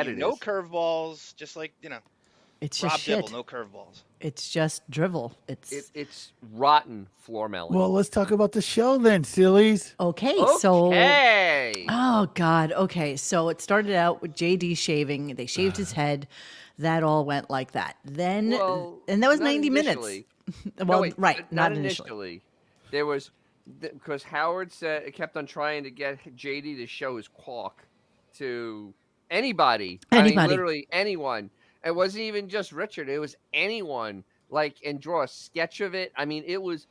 No curveballs, just like, It's Rob just shit. Dibble, no curveballs. It's just drivel. It's rotten floor melon. Well, let's talk about the show then, sillies. Okay, so Okay. oh God. Okay, so it started out with JD shaving. They shaved his head. That all went like that. Then and that was not 90 minutes. initially. Well, No, wait, right, not initially. initially. There was because Howard said kept on trying to get JD to show his caulk to anybody. I mean, literally anyone. It wasn't even just Richard. It was anyone. And draw a sketch of it. I mean, it was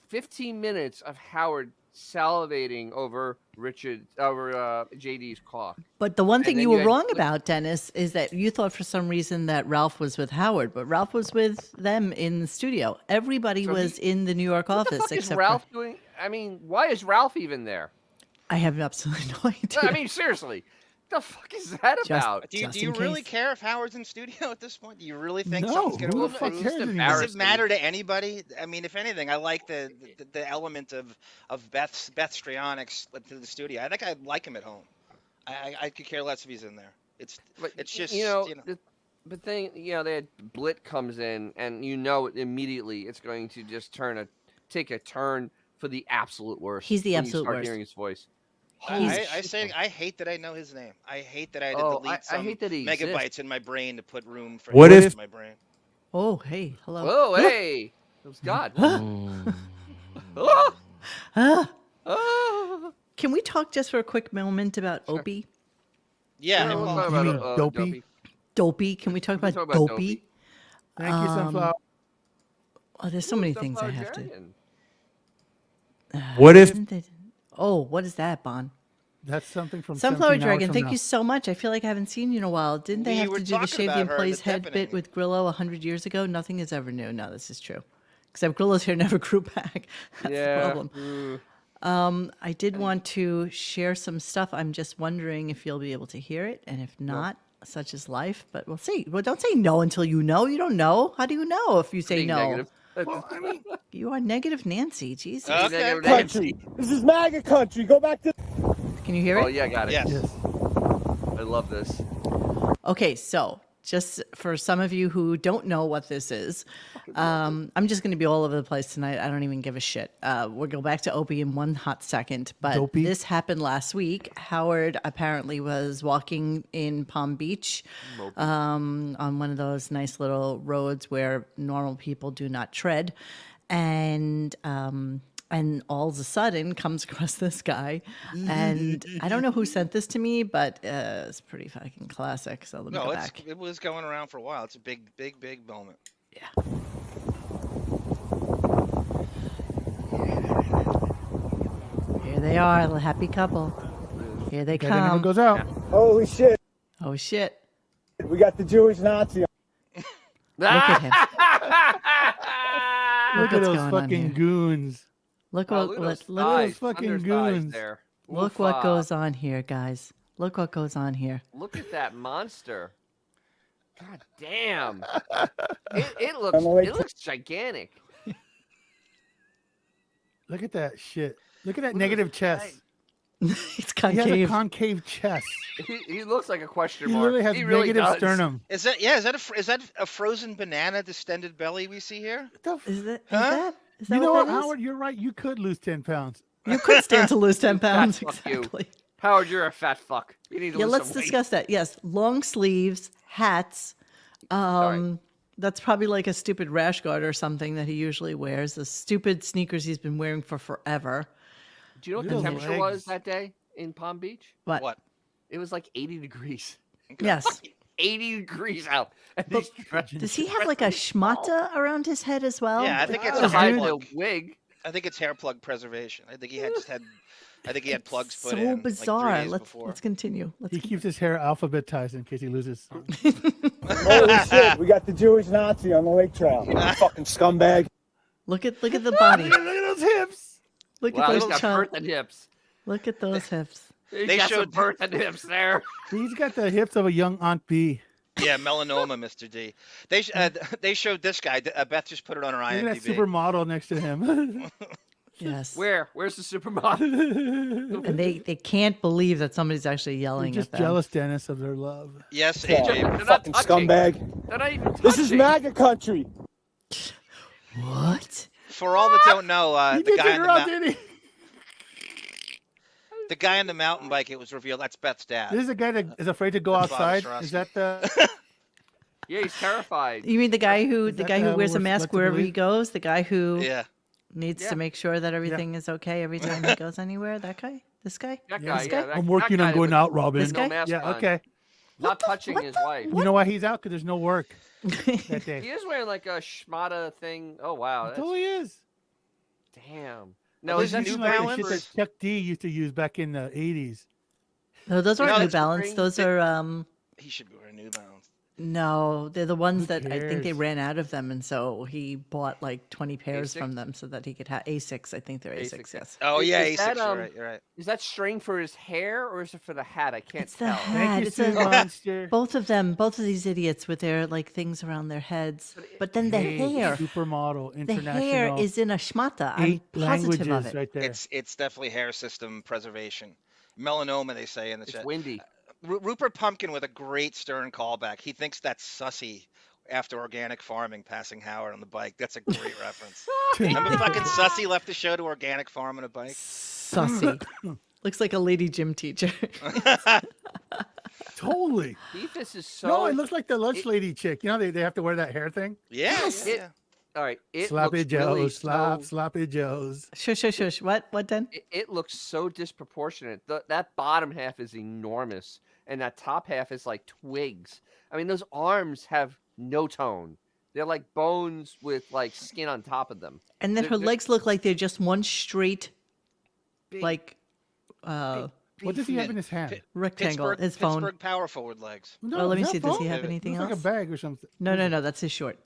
15 minutes of Howard salivating over JD's caulk. But the one thing you were wrong about, Dennis, is that you thought for some reason that Ralph was with Howard, but Ralph was with them in the studio. Everybody was in the New York office. What the fuck is Ralph doing? I mean, why is Ralph even there? I have absolutely no idea. I mean, seriously. The fuck is that about? Do you really care if Howard's in studio at this point? Do you really think No, something's going to who the fuck cares anymore? Does it matter to anybody? I mean, if anything, I like the element of Beth Strionics to the studio. I think I'd like him at home. I could care less if he's in there. It's just the thing, they had Blit comes in, and immediately it's going to just take a turn for the absolute worst. He's the absolute worst. Hearing his voice. I hate that I know his name. I hate that I had to delete some megabytes in my brain to put room for him in my brain. Oh, hey, hello. Oh, hey, it was God. Can we talk just for a quick moment about Opie? Yeah. Dopey? Dopey. Can we talk about Dopey? Thank you, Sunflower. Oh, there's so many things I have to. What if? Oh, what is that, Bon? That's something from Sunflower Dragon. Thank you so much. I feel like I haven't seen you in a while. Didn't they have to do the Shave the Employee's Head bit with Grillo 100 years ago? Nothing is ever new. No, this is true. Except Grillo's hair never grew back. That's the problem. I did want to share some stuff. I'm just wondering if you'll be able to hear it. And if not, such is life. But we'll see. Well, don't say no until you know. You don't know. How do you know if you say no? Negative. Well, I mean, you are negative Nancy. Jesus. Negative Nancy. This is MAGA country. Go back to... Can you hear it? Oh, yeah, I got it. Yes. I love this. Okay, so just for some of you who don't know what this is, I'm just going to be all over the place tonight. I don't even give a shit. We'll go back to Opie in one hot second. But this happened last week. Howard apparently was walking in Palm Beach on one of those nice little roads where normal people do not tread. And all of a sudden comes across this guy. And I don't know who sent this to me, but it's pretty fucking classic. So let me go back. It was going around for a while. It's a big moment. Yeah. Here they are, the happy couple. Here they come. Goes out. Holy shit. Oh, shit. We got the Jewish Nazi. Look at him. Look at those fucking goons. Look at those fucking goons. Look what goes on here, guys. Look what goes on here. Look at that monster. God damn. It looks gigantic. Look at that shit. Look at that negative chest. It's concave. He has a concave chest. He looks like a question He mark. literally has negative sternum. Is that a frozen banana distended belly we see here? Is that You know what, that is? Howard? You're right. You could lose 10 pounds. You could stand to lose 10 pounds. Fuck Exactly. you. Howard, you're a fat fuck. You need to lose Let's some weight. discuss that. Yes, long sleeves, hats. That's probably like a stupid rash guard or something that he usually wears. The stupid sneakers he's been wearing for forever. Do you know what the temperature was that day in Palm Beach? What? It was like 80 degrees. Yes. 80 degrees out. Does he have like a schmata around his head as well? Yeah, I think it's a hair plug. Wig. I think it's hair plug preservation. I think he had plugs put so in. So bizarre. Like let's continue. He keeps his hair alphabetized in case he loses. Holy shit. We got the Jewish Nazi on the lake trail. Fucking scumbag. Look at the body. Look at those hips. Look at those birth and hips. Look at those hips. They got some birth and hips there. He's got the hips of a young Aunt B. Yeah, melanoma, Mr. D. They showed this guy. Beth just put it on her IMDb. Look at that supermodel next to him. Yes. Where's the supermodel? And they can't believe that somebody's actually yelling You're just at them. jealous, Dennis, of their love. Yes, Yeah, AJ. They're not fucking touching. scumbag. They're not even touching. This is MAGA country. What? For all that don't know, He the did guy take on her the out, didn't he? the guy on the mountain bike, it was revealed that's Beth's dad. This is a guy that is afraid to go That's Bob outside. Ostrowski. Is that the? Yeah, he's terrified. You mean the guy who that who the wears a one we're mask led to wherever he believe? goes? The guy who Yeah. needs Yeah. to make sure that everything is okay every time he goes anywhere? That guy? This guy? That Yeah. guy, guy? that, I'm that working guy on going with out, Robin. This no guy? mask Yeah. on, Okay. not touching his wife. You know why he's out? Because there's no work that He day. is wearing like a schmata thing. Oh wow, That's that's, all he is. damn. Well, No, there's is that New He's New like the Balance? shit that Chuck D used to use back in the 80s. No, those You know, aren't New it's Balance. green. Those are He should be wearing New Balance. no, they're the ones Who that I think they cares? ran out of them, and so he bought like 20 pairs from Asics? them so that he could have Asics. I think they're Asics. Asics, Yes. Oh Is yeah, that, A6. You're right. You're right. Is that string for his hair or is it for the hat? I can't It's the tell. hat. Thank you, It's Sue a- Monster. Both of them, both of these idiots with their like things around their heads. But then the Hey, hair, supermodel, the international. hair is in a schmata. I'm 8 positive languages of it. right there. It's definitely hair system preservation. Melanoma, they say in the It's chat. windy. Rupert Pumpkin with a great Stern callback. He thinks that's Sussy after organic farming passing Howard on the bike. That's a great reference. Remember fucking Sussy left the show to organic farm on a bike? Sussy. Looks like a lady gym teacher. Totally. Beefus is so. No, it looks like the lunch lady chick. You know, they have to wear that hair thing. Yes. It- Yeah. All right. It Sloppy looks Joes, really sloppy Joes. Shush, shush, shush. What, Den? It looks so disproportionate. That bottom half is enormous, and that top half is like twigs. I mean, those arms have no tone. They're like bones with like skin on top of them. And then her They're legs look like they're just one straight, big, like, What does he have in his hand? rectangle. Pittsburgh, His phone. Pittsburgh power forward legs. No, Oh, let is me that see. Does he phone? have anything Looks else? like a bag or something. No. That's his short.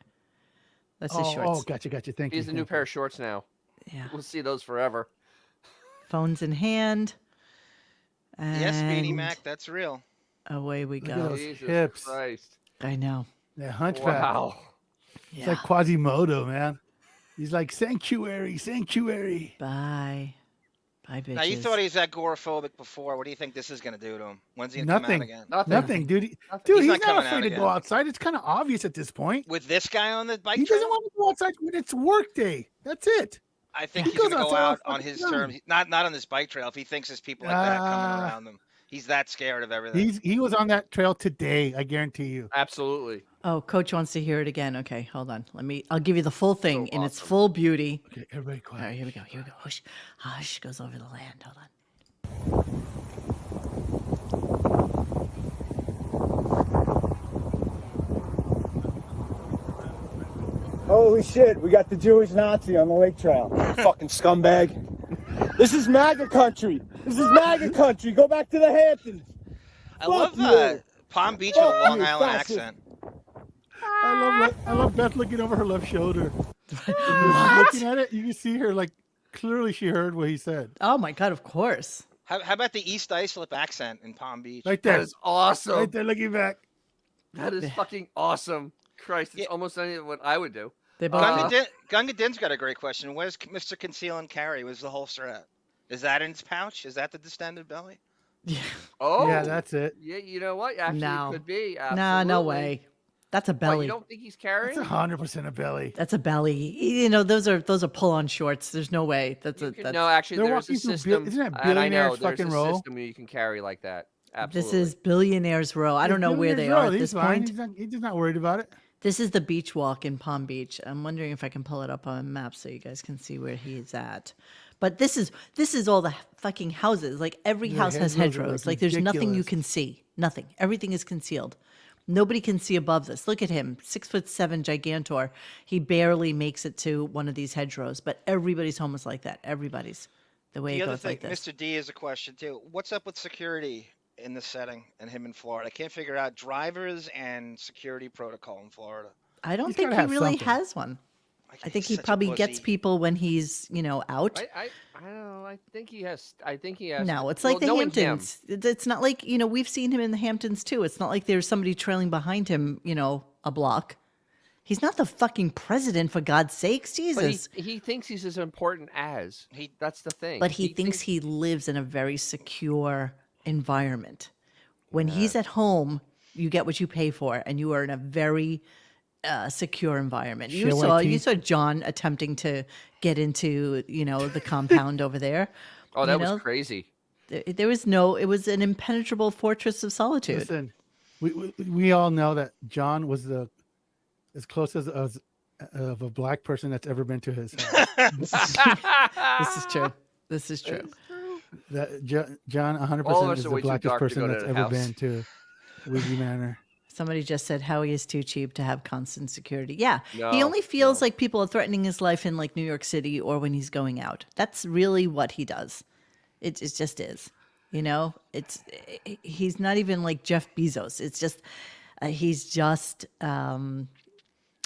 That's his shorts. Oh, gotcha. Thank He you. has a new thank pair you. of shorts now. Yeah. We'll see those forever. Phones in hand. Yes, Beanie And Mac, that's real. away we Look at go. those Jesus hips. Christ! I know. Yeah, hunchback. Wow. It's Yeah. like Quasimodo, man. He's like sanctuary. Bye. Bye, bitches. Now you thought he was agoraphobic before. What do you think this is gonna do to him? When's he gonna come out Nothing. again? Nothing, dude. Nothing. Dude, He's he's not not coming out afraid to again. go outside. It's kind of obvious at this point. With this guy on the bike He trail? doesn't want to go outside when it's work day. That's it. I think He he's gonna goes go outside all out on fucking his time. terms. Not on this bike trail. If he thinks there's people like that coming Ah. around him, he's that scared of everything. He was on that trail today. I guarantee you. Absolutely. Oh, Coach wants to hear it again. Okay, hold on. I'll give you the full thing in its awesome. full beauty. Okay, everybody All right, quiet. here we go. Hush. Hush goes over the land. Hold on. Holy shit, we got the Jewish Nazi on the lake trail. Fucking scumbag. This is MAGA country. Go back to the Hamptons. I love you. Palm Beach with a Fuck Long you, Island fascist. accent. I love Beth looking over her left shoulder. Looking at it, you can see her like clearly she heard what he said. Oh my God! Of course. How about the East Islip accent in Palm Beach? Right That there. is awesome. Right there looking back. That is fucking awesome. Christ, it's Yeah. almost anything what I would do. They both. Gunga Din's got a great question. Where's Mr. Conceal and Carry? Where's the holster at? Is that in its pouch? Is that the distended belly? yeah. Oh, Yeah, that's it. Yeah, you know what? Actually, No. it could be. Nah, no Absolutely. way. That's a What, belly. you don't think he's It's carrying? 100% a belly. That's a belly. You know, those are pull-on shorts. There's no way. That's You a. can- That's, no, actually, They're there's a walking through system. isn't that and I know Billionaires there's fucking a row? system where you can carry like that. Absolutely. This is Billionaires Row. I don't know where they are at this point. He's just not worried about it. This is the beach walk in Palm Beach. I'm wondering if I can pull it up on a map so you guys can see where he's at. But this is all the fucking houses. Like every Yeah, house has hedgerows are, hedgerows. like, Like there's nothing you ridiculous. can see. Nothing. Everything is concealed. Nobody can see above this. Look at him, 6'7" gigantor. He barely makes it to one of these hedgerows. But everybody's home is like that. Everybody's the way The it other goes thing, like this. Mr. D is a question too. What's up with security in this setting and him in Florida? I can't figure out drivers and security protocol in Florida. I don't He's think gotta he have really something. has one. I think He's he such a probably gets pussy. people when he's, out. I don't know. I think he has. No, it's like the knowing him, Hamptons. It's not like, we've seen him in the Hamptons too. It's not like there's somebody trailing behind him, a block. He's not the fucking president, for God's sakes, Jesus. But he thinks he's as important as. That's the thing. But he thinks he lives in a very secure environment. When he's at home, you get what you pay for, and you are in a very secure environment. You saw John attempting to get into, the compound over there. Oh, that was crazy. There was it was an impenetrable fortress of solitude. Listen, we all know that John was as close as of a black person that's ever been to his house. This is true. This is true. That John 100% is the blackest person that's ever been to Weezy Manor. Somebody just said Howie is too cheap to have constant security. Yeah, he only feels like people are threatening his life in like New York City or when he's going out. That's really what he does. It just is. He's not even like Jeff Bezos. It's just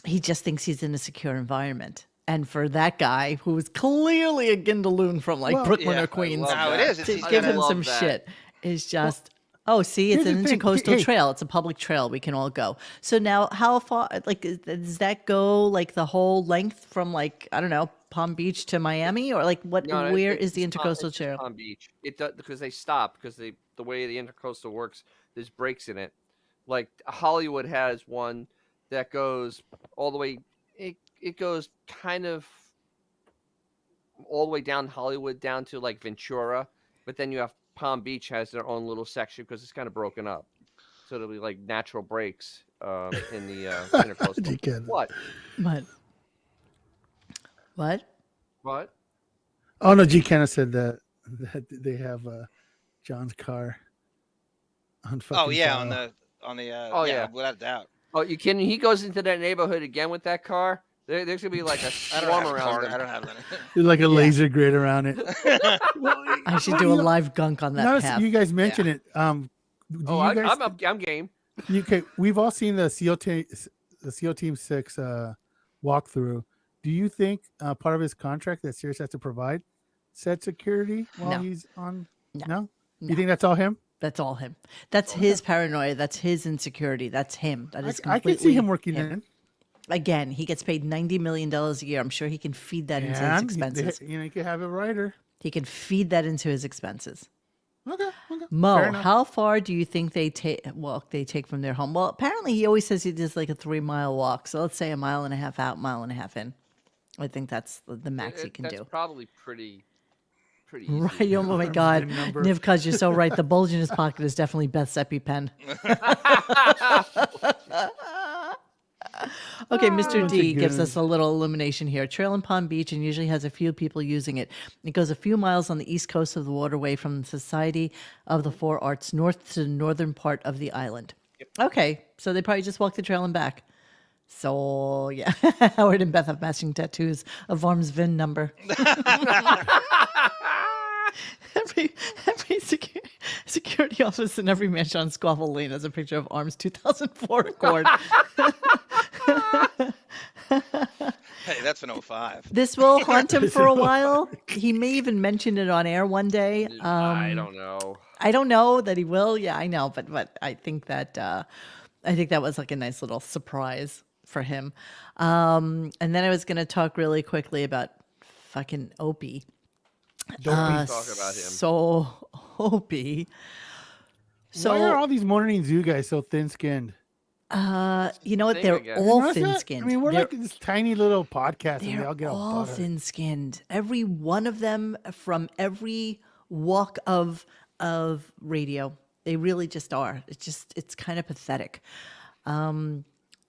he just thinks he's in a secure environment. And for that guy who is clearly a Gindaloon from Brooklyn or Queens, to give him some shit is just. Oh, see, it's an intercoastal trail. It's a public trail. We can all go. So now how far, does that go the whole length from I don't know, Palm Beach to Miami, or where is the intercoastal trail? Palm Beach. It does because they stop because the way the intercoastal works, there's breaks in it. Like Hollywood has one that goes all the way. It goes kind of all the way down Hollywood down to Ventura, but then you have Palm Beach has their own little section because it's kind of broken up, so it'll be like natural breaks in the intercoastal. What? Oh no, G. Kenna said that they have John's car on fucking. Oh yeah, file. on the. Yeah, without a doubt. Oh, you kidding? He goes into that neighborhood again with that car. There's gonna be like a swarm around it. I don't have that. There's like a laser grid around it. I should do a live gunk on that path. You guys mentioned it. I'm game. Okay, we've all seen the SEAL Team 6 walkthrough. Do you think part of his contract that Sirius has to provide said security while he's on? No. You think that's all him? That's all him. That's his paranoia. That's his insecurity. That's him. That is completely I can see him working in. Again, he gets paid $90 million a year. I'm sure he can feed that into his expenses. He could have a writer. He can feed that into his expenses. Okay. Mo, how far do you think they take from their home? Well, apparently he always says he does like a 3-mile walk. So let's say a mile and a half out, mile and a half in. I think that's the max he can do. That's probably pretty easy. Right. Oh my God. Nivkaz, you're so right. The bulge in his pocket is definitely Beth's EpiPen. Okay, Mr. D gives us a little illumination here. Trail in Palm Beach and usually has a few people using it. It goes a few miles on the east coast of the waterway from the Society of the Four Arts north to the northern part of the island. Yep. Okay, so they probably just walk the trail and back. So, yeah, Howard and Beth have matching tattoos of Arm's VIN number. Every security office in every mansion on Squaffle Lane has a picture of Arm's 2004 Accord. Hey, that's an 05. This will haunt him for a while. He may even mention it on air one day. I don't know. I don't know that he will. Yeah, I know, but I think that was like a nice little surprise for him. And then I was going to talk really quickly about fucking Opie. Don't talk about him. So Opie. So why are all these morning zoo guys so thin-skinned? You know what? They're all thin-skinned. I mean, we're like this tiny little podcast, and we all get all thin-skinned. Every one of them from every walk of radio. They really just are. It's kind of pathetic.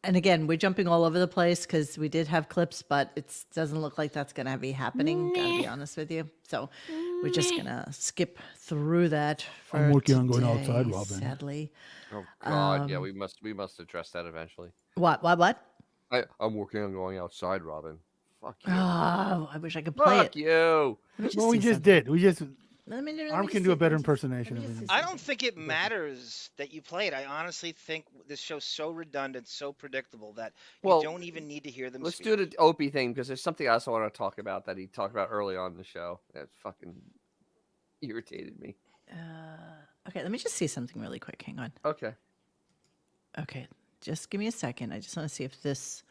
And again, we're jumping all over the place because we did have clips, but it doesn't look like that's going to be happening, gotta be honest with you. So we're just going to skip through that for I'm working today, on going outside, Robin. Sadly. Oh, God. Yeah, we must address that eventually. What? I'm working on going outside, Robin. Fuck you. Oh, I wish I could play it. Fuck you. Well, we just did. Let me Arm can do a better impersonation of it. I don't think it matters that you play it. I honestly think this show's so redundant, so predictable that you don't even need to hear them Let's speak. do the Opie thing because there's something else I want to talk about that he talked about early on in the show that fucking irritated me. Okay, let me just see something really quick. Hang on. Okay. Okay, just give me a second. I just want to see if this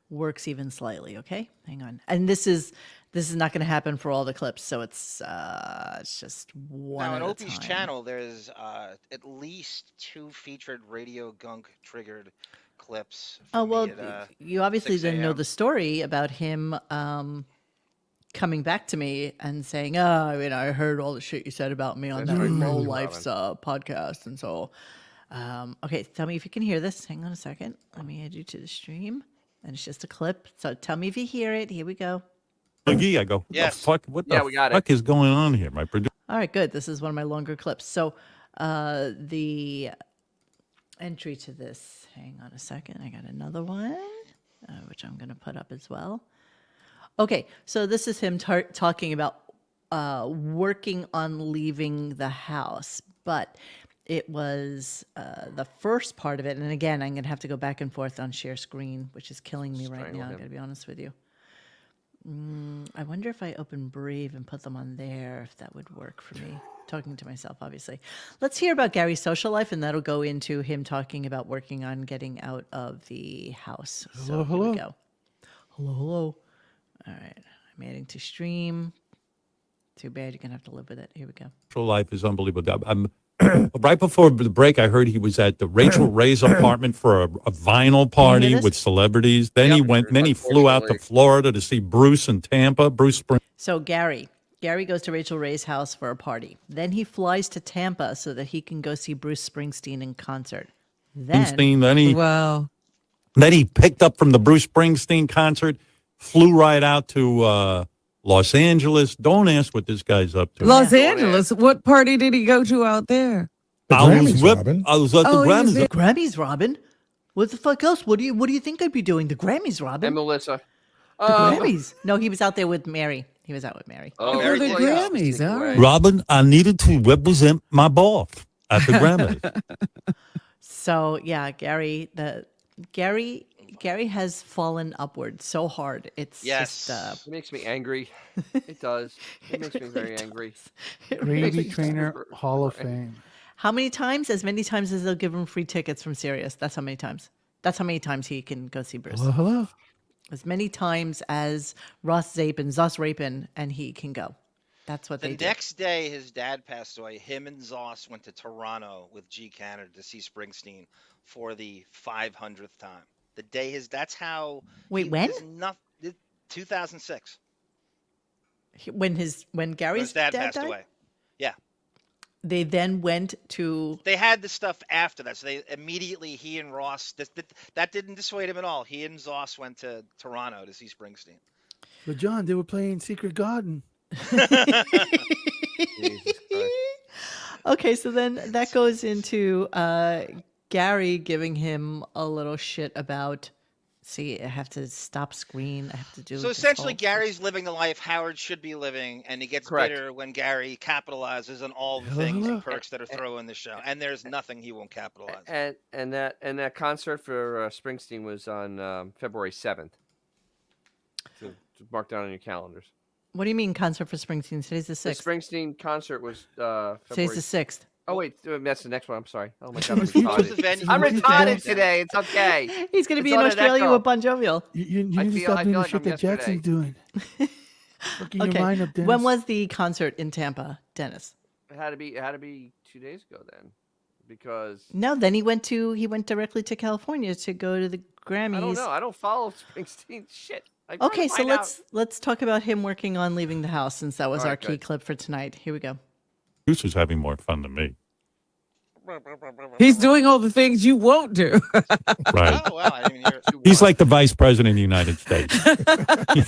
works even slightly. Okay, hang on. And this is not going to happen for all the clips, so it's just one Now, at on a Opie's time. channel, there's at least 2 featured Radio Gunk triggered clips. Oh, From well, me at, you obviously 6 then know a.m. the story about him coming back to me and saying, I heard all the shit you said about me on That's that right, Low Benjy Life's podcast. And so, okay, tell me if you can hear this. Hang on a second. Let me add you to the stream. And it's just a clip. So tell me if you hear it. Here we go. McGee, I go, Yes. what we got the fuck is going on here? My producer. All right, good. This is one of my longer clips. So the entry to this, hang on a second. I got another one, which I'm going to put up as well. Okay, so this is him talking about working on leaving the house, but it was the first part of it. And again, I'm going to have to go back and forth on share screen, which is killing me right now. I got to be honest with you. I wonder if I open Brave and put them on there, if that would work for me. Talking to myself, obviously. Let's hear about Gary's social life, and that'll go into him talking about working on getting out of the house. So here we go. Hello. All right, I'm adding to stream. Too bad you're gonna have to live with it. Here we go. Life is unbelievable. Right before the break, I heard he was at the Rachel Ray's apartment for a vinyl party with celebrities. Then he went. Then he flew out to Florida to see Bruce in Tampa. Bruce Spring. So Gary goes to Rachel Ray's house for a party. Then he flies to Tampa so that he can go see Bruce Springsteen in concert. Then he picked up from the Bruce Springsteen concert, flew right out to Los Angeles. Don't ask what this guy's up to. Los Angeles? What party did he go to out there? I was at the Grammys. The Grammys, Robin. What the fuck else? What do you think I'd be doing? The Grammys, Robin. And Melissa. The Grammys. No, he was out there with Mary. He was out with Mary. Oh, the Grammys. All right. Robin, I needed to represent my boss at the Grammys. So yeah, Gary has fallen upward so hard. It's just it makes me angry. It does. It makes me very angry. Gravy Trainer Hall of Fame. How many times? As many times as they'll give him free tickets from Sirius. That's how many times. That's how many times he can go see Bruce. Hello. As many times as Zos Rapin, and he can go. That's what they do. The next day his dad passed away, him and Zos went to Toronto with G Canada to see Springsteen for the 500th time. The day that's how. Wait, when? 2006. When Gary's his dad passed died? away. Yeah. They then went to. They had the stuff after that, so they immediately he and Ross. That didn't dissuade him at all. He and Zos went to Toronto to see Springsteen. But John, they were playing Secret Garden. Okay, so then that goes into Gary giving him a little shit about. See, I have to stop screen. I have to do. So essentially, Gary's living the life Howard should be living, and he gets bitter when Gary capitalizes on all the things and perks that are thrown in the show, and there's nothing he won't capitalize. And that concert for Springsteen was on February 7th. So mark down on your calendars. What do you mean concert for Springsteen? Today's the 6th. The Springsteen concert was February. Today's the 6th. Oh wait, that's the next one. I'm sorry. Oh my god, I'm retarded today. It's okay. He's going to be in Australia with Bon Jovi. You need to stop doing the shit that Jackson's doing. Working your mind up, Dennis. When was the concert in Tampa, Dennis? It had to be 2 days ago then, because no. Then he went directly to California to go to the Grammys. I don't know. I don't follow Springsteen shit. Okay, so let's talk about him working on leaving the house, since that was our key clip for tonight. Here we go. Bruce was having more fun than me. He's doing all the things you won't do. Right. Oh, wow. I didn't even hear it. He's like the vice president of the United States. He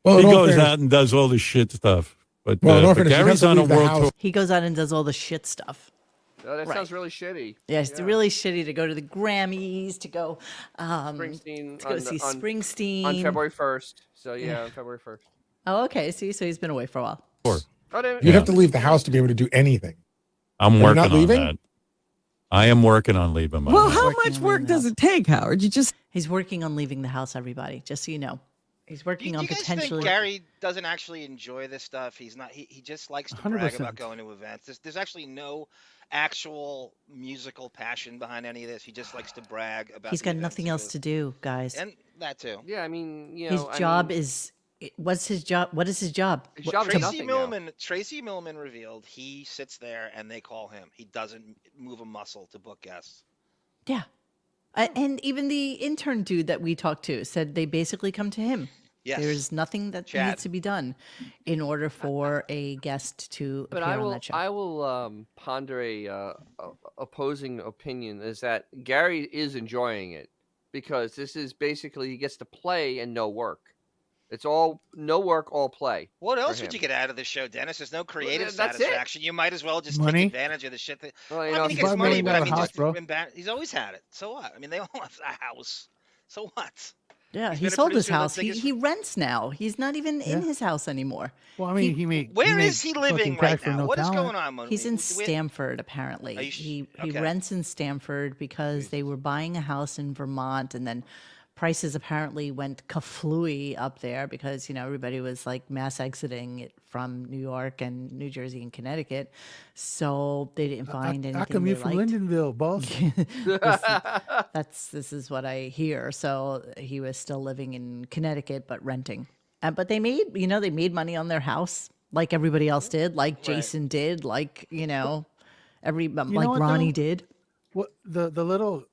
goes out and does all the shit stuff. But Gary's on a world tour. He goes out and does all the shit stuff. Oh, that sounds really shitty. Yeah, it's really shitty to go to the Grammys, to go Springsteen to go see Springsteen on February 1st. So yeah, on February 1st. Oh, okay. See, so he's been away for a while. You'd have to leave the house to be able to do anything. I'm working on that. I am working on leaving my house. How much work does it take, Howard? He's working on leaving the house, everybody, just so you know. He's working Do on you guys potentially. think Gary doesn't actually enjoy this stuff? He's not. He just likes to brag 100%. about going to events. There's actually no actual musical passion behind any of this. He just likes to brag about. He's got nothing else to do, guys. And that too. Yeah, I mean, His job is. What's his job? What is his job? His job is nothing now. Tracy Millman revealed he sits there and they call him. He doesn't move a muscle to book guests. Yeah. And even the intern dude that we talked to said they basically come to him. Yes. There's nothing that needs to be done in order for a guest to appear on that show. I will ponder a opposing opinion is that Gary is enjoying it because this is basically he gets to play and no work. It's all no work, all play. What else would you get out of the show, Dennis? There's no creative that's satisfaction. You might as well just Money? take advantage of the shit that. Well, I mean, he gets money, but I mean, house, bro. he's always had it. So what? I mean, they all have a house. So what? Yeah, He's he been a sold his producer of the house. biggest- He rents now. He's not even in his house anymore. Well, I mean, he made. Where made is he living fucking cash right for now? no What is talent. going on? Monique? He's in Do we- Stamford, apparently. Are you He okay. rents in Stamford because they were buying a house in Vermont, and then prices apparently went kaflooey up there because everybody was like mass exiting it from New York and New Jersey and Connecticut, so they didn't find anything. I commute they from liked. Lindenville, boss. This is what I hear. So he was still living in Connecticut but renting. But they made they made money on their house like everybody else did, like Jason did, like like Ronnie though? did. What the little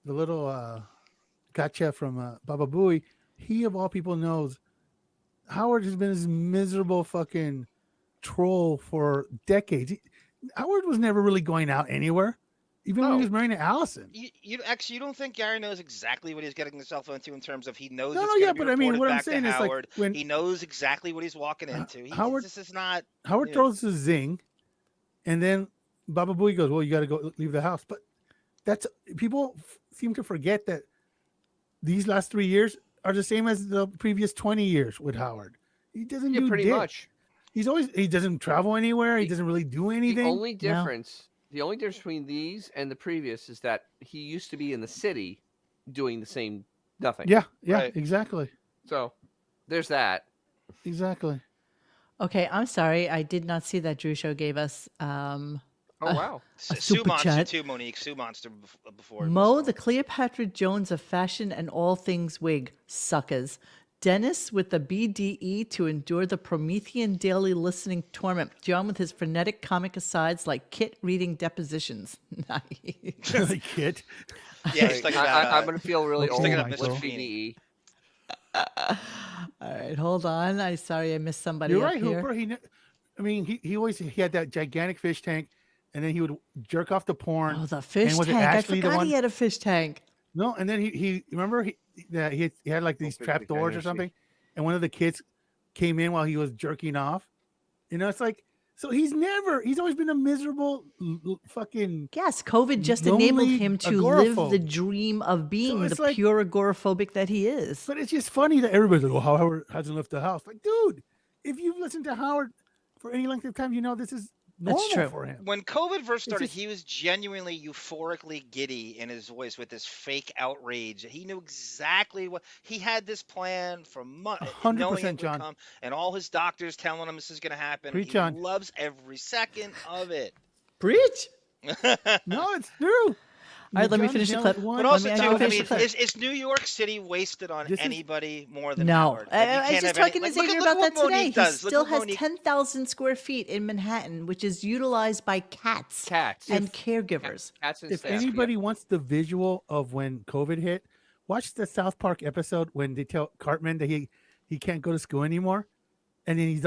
gotcha from Baba Booey, he of all people knows Howard has been this miserable fucking troll for decades. Howard was never really going out anywhere, even when he was married to Allison. You don't think Gary knows exactly what he's getting himself into in terms of he knows No, it's yeah, gonna be but I mean, reported what I'm back to saying is, like, Howard. when- He knows exactly what he's walking into. This is not Howard throws a zing, and then Baba Booey goes, "Well, you got to go leave the house." But that's people seem to forget that these last 3 years are the same as the previous 20 years with Howard. He doesn't do pretty dick. much. He doesn't travel anywhere. He doesn't really do anything. The only difference between these and the previous is that he used to be in the city doing the same nothing. Yeah, Right. exactly. So there's that. Exactly. Okay, I'm sorry. I did not see that Drew Show gave us Oh wow. a Sue super Monster chat. too, Monique. Sue Monster before. Mo, the Cleopatra Jones of fashion and all things wig, suckers. Dennis with the BDE to endure the Promethean daily listening torment. John with his frenetic comic asides like Kit reading depositions. Nice. Like Kit. Yeah, he's talking about, I'm gonna feel really He's old thinking with of Mr. BDE. All right, hold on. Sorry I missed somebody You're up right, here. Hooper. He always had that gigantic fish tank, and then he would jerk off the porn. Oh, the fish and was it tank. I Ashley the forgot one? he had a fish tank. No, and then he remember he had like these trap doors or something, and one of the kids came in while he was jerking off. It's like, so he's always been a miserable fucking. Yes, COVID just lonely enabled him to agoraphobe. live the dream of being it's the like- pure agoraphobic that he is. But it's just funny that everybody's like, "Well, Howard hasn't left the house." Like, dude, if you've listened to Howard for any length of time, this is normal That's true. for him. When COVID first started, just- he was genuinely euphorically giddy in his voice with this fake outrage. He knew exactly what he had this plan for months, 100%, John. come, and all his doctors telling him this is going to happen. Preach he on. loves every second of it. Preach. No, it's true. All right, let me John's finish the yelling clip. at one, But also, me- too, I'll I finish mean, the clip. is New York City wasted on This is- anybody more than No, Howard? Like, you I can't was just have talking any, to like, Xavier look about what that today. Monique He does. Look still what has Monique- 10,000 square feet in Manhattan, which is utilized by cats and caregivers. Cats and If staff, anybody wants the visual of when COVID hit, watch the South Park episode when they tell Cartman that he can't go to school anymore, and then he's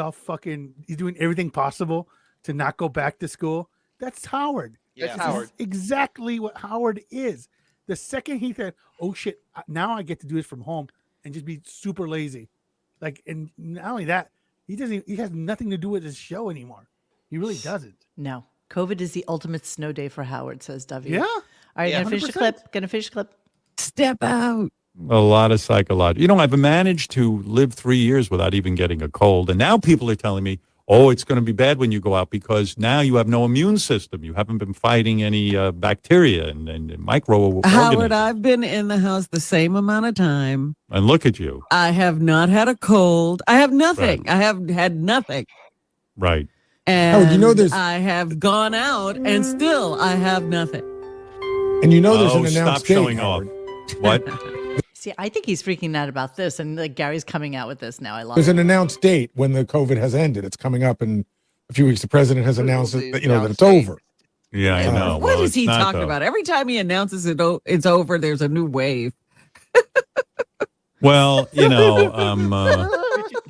doing everything possible to not go back to school. That's Howard. That's This Howard. is exactly what Howard is. The second he said, "Oh shit, now I get to do this from home," and just be super lazy, and not only that, he has nothing to do with his show anymore. He really doesn't. No, COVID is the ultimate snow day for Howard, says Dovey. Yeah. All right, Yeah, gonna finish the clip. Step out. A lot of psychological. I've managed to live 3 years without even getting a cold, and now people are telling me, oh, it's going to be bad when you go out because now you have no immune system. You haven't been fighting any bacteria and microorganisms. Howard, I've been in the house the same amount of time. And look at you. I have not had a cold. I have nothing. Right. I have had nothing. Right. And Howard, you know there's... I have gone out and still I have nothing. And you know there's an announced stop date, showing Howard. off. What? See, I think he's freaking out about this, and like Gary's coming out with this now. I love There's it. an announced date when the COVID has ended. It's coming up in a few weeks. The president has announced that that it's over. Yeah, I know. What well, is he talking though. about? Every time he announces it's over, there's a new wave. Well,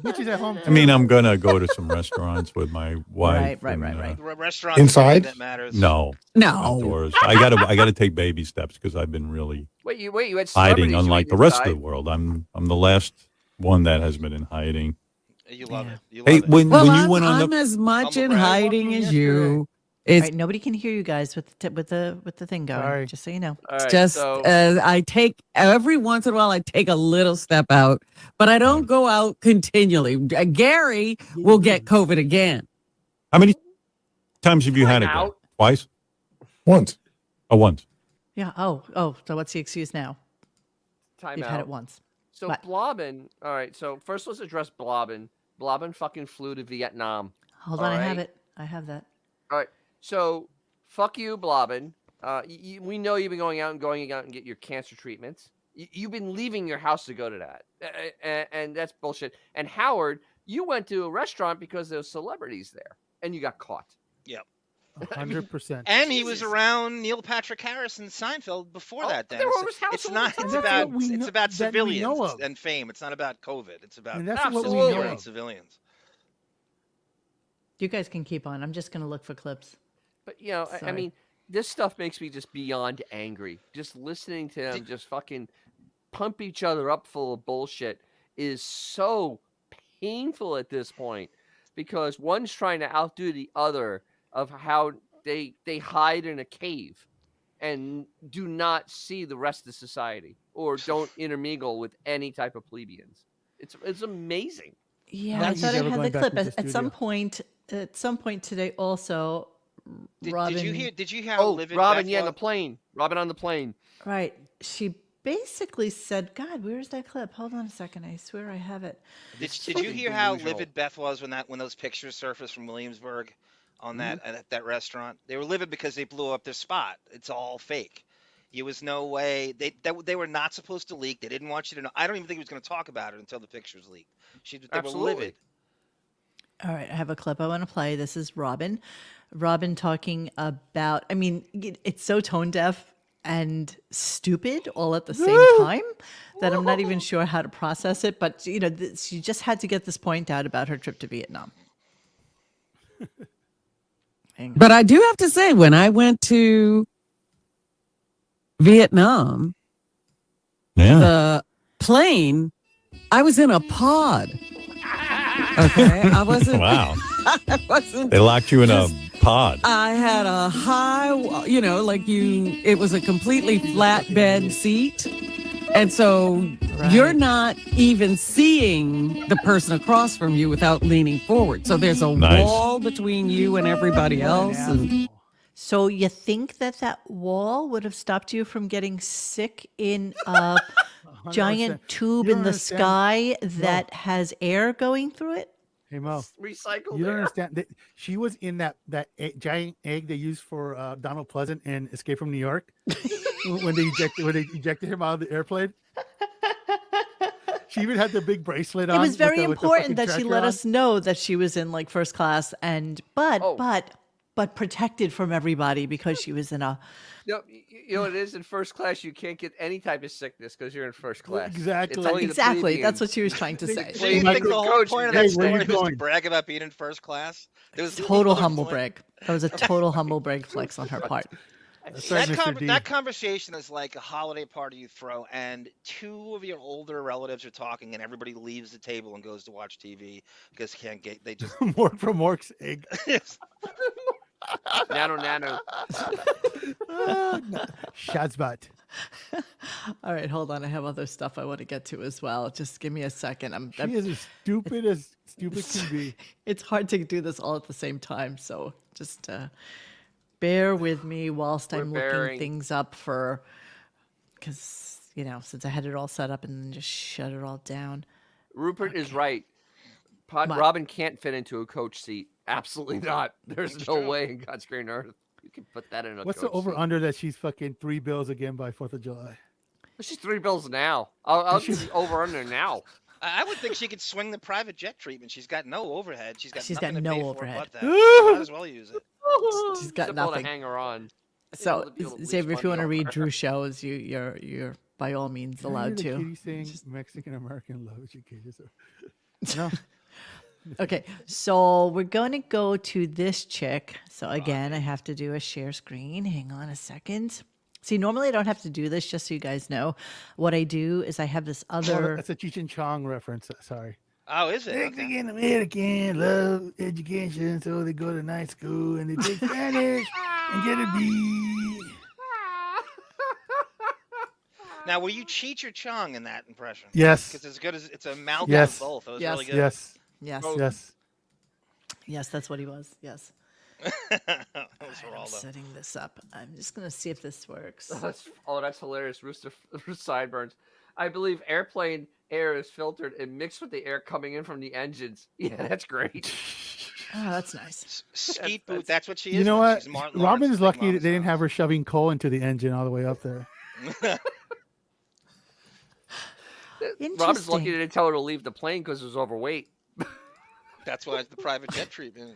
Bitches at home. I mean, I'm going to go to some restaurants with my wife. Right. Restaurants Inside? that matters. No. Outdoors. I got to take baby steps because I've been really You had hiding, unlike the rest of the inside? world. I'm the last one that has been in hiding. You love it. You love Hey, it. when you went on I'm as much in Humble brag. hiding as you. All It's right, nobody can hear you guys with the thing going. Sorry. Just so you know. All right, just so, I take every once in a while I take a little step out, but I don't go out continually. Gary will get COVID again. How many times have you had it? Out. Glenn? Twice? Once. Oh, once. Yeah. Oh. So what's the excuse now? time You've out. had it once. So What? Blobbin, all right, so first let's address Blobbin. Blobbin fucking flew to Vietnam. Hold All on, I have right. it. I have that. All right, so fuck you, Blobbin. We know you've been going out and get your cancer treatments. You've been leaving your house to go to that, and that's bullshit. And Howard, you went to a restaurant because there were celebrities there, and you got caught. Yep. 100%. And he was around Neil Patrick Harris and Seinfeld before that. they Dennis. were over his house It's all not. the It's time. about. That's what we It's know- about that we civilians know of. and fame. It's not about COVID. It's about And that's what we Absolutely. know and of. civilians. You guys can keep on. I'm just going to look for clips. But I Sorry. mean, this stuff makes me just beyond angry. Just listening to them just fucking pump each other up full of bullshit is so painful at this point, because one's trying to outdo the other of how they hide in a cave and do not see the rest of society or don't intermingle with any type of plebeians. It's amazing. Yeah, Now I he's thought I never had going the back clip. into At some studio. point today, also, Robin. Did you hear how Oh, livid Robin, Beth yeah, on was? the plane. Robin on the plane. Right. She basically said, God, where's that clip? Hold on a second. I swear I have it. Did you hear how livid Beth was when those pictures surfaced from Williamsburg on at that restaurant? They were livid because they blew up their spot. It's all fake. There was no way they were not supposed to leak. They didn't want you to know. I don't even think he was going to talk about it until the pictures leaked. They were Absolutely. livid. All right, I have a clip I want to play. This is Robin. Robin talking about, I mean, it's so tone deaf and stupid all at the same time that I'm not even sure how to process it. But, she just had to get this point out about her trip to Vietnam. But I do have to say, when I went to Vietnam, the plane, I was in a pod. Okay, I wasn't. Wow. I wasn't. They locked you in a pod. I had a high, it was a completely flat bed seat. And so you're not even seeing the person across from you without leaning forward. So there's a Nice. wall between you and everybody else. And So you think that wall would have stopped you from getting sick in a 100%. giant tube You in don't the understand. sky that has air going through it? Hey, Mo. Recycle You don't there. understand. She was in that giant egg they used for Donald Pleasant in Escape from New York when they ejected him out of the airplane. She even had the big bracelet on. It was very with the important fucking that she tracker let on. us know that she was in like first class but protected from everybody because she was in a You know what it is in first class. You can't get any type of sickness because you're in first class. Exactly. It's only the exactly. plebeians. That's what she was trying to say. So you think the whole Coach, point of hey, that where you story was to going? brag about being in first class? There was Total no humble point. brag. That was a total humble brag flex on her part. That's right, Mr. D. That conversation is like a holiday party you throw, and two of your older relatives are talking, and everybody leaves the table and goes to watch TV because they just Mork from Mork's egg. Nano. Shazbot. All right, hold on. I have other stuff I want to get to as well. Just give me a second. She is as stupid as Stupid can be. It's hard to do this all at the same time, so just bear with me whilst I'm looking things up because since I had it all set up and then just shut it all down. Rupert is right. Robin can't fit into a coach seat. Absolutely not. There's no way in God's green earth you can put that in a What's coach the over seat. under that she's fucking 3 bills again by 4th of July? She's 3 bills now. I'll give you over under now. I would think she could swing the private jet treatment. She's got no overhead. She's got no pay overhead. For it but that. She might as well use it. She's got Simple nothing. to hang her on. So, Xavier, if you want to read Drew's shows, you're by all means allowed to. Kitty saying Mexican American love educators. No. Okay, so we're going to go to this chick. So again, I have to do a share screen. Hang on a second. See, normally I don't have to do this, just so you guys know. What I do is I have this other... that's a Cheech and Chong reference. Sorry. Oh, is it? Mexican American love education, so they go to night school and they take Spanish and get a B. Now, were you Cheech or Chong in that impression? Yes. Because it's a amalgam of both. It was really good. Yes. Yes, that's what he was. Yes. I'm setting this up. I'm just going to see if this works. That's hilarious. Rooster sideburns. I believe airplane air is filtered and mixed with the air coming in from the engines. Yeah, that's great. Oh, that's nice. Skeet boot. That's what she is. You know what? Martin Robin's Lawrence, lucky that they didn't have her shoving coal into the engine all the way up there. Robin's lucky they didn't tell her to leave the plane because it was overweight. That's why it's the private jet treatment.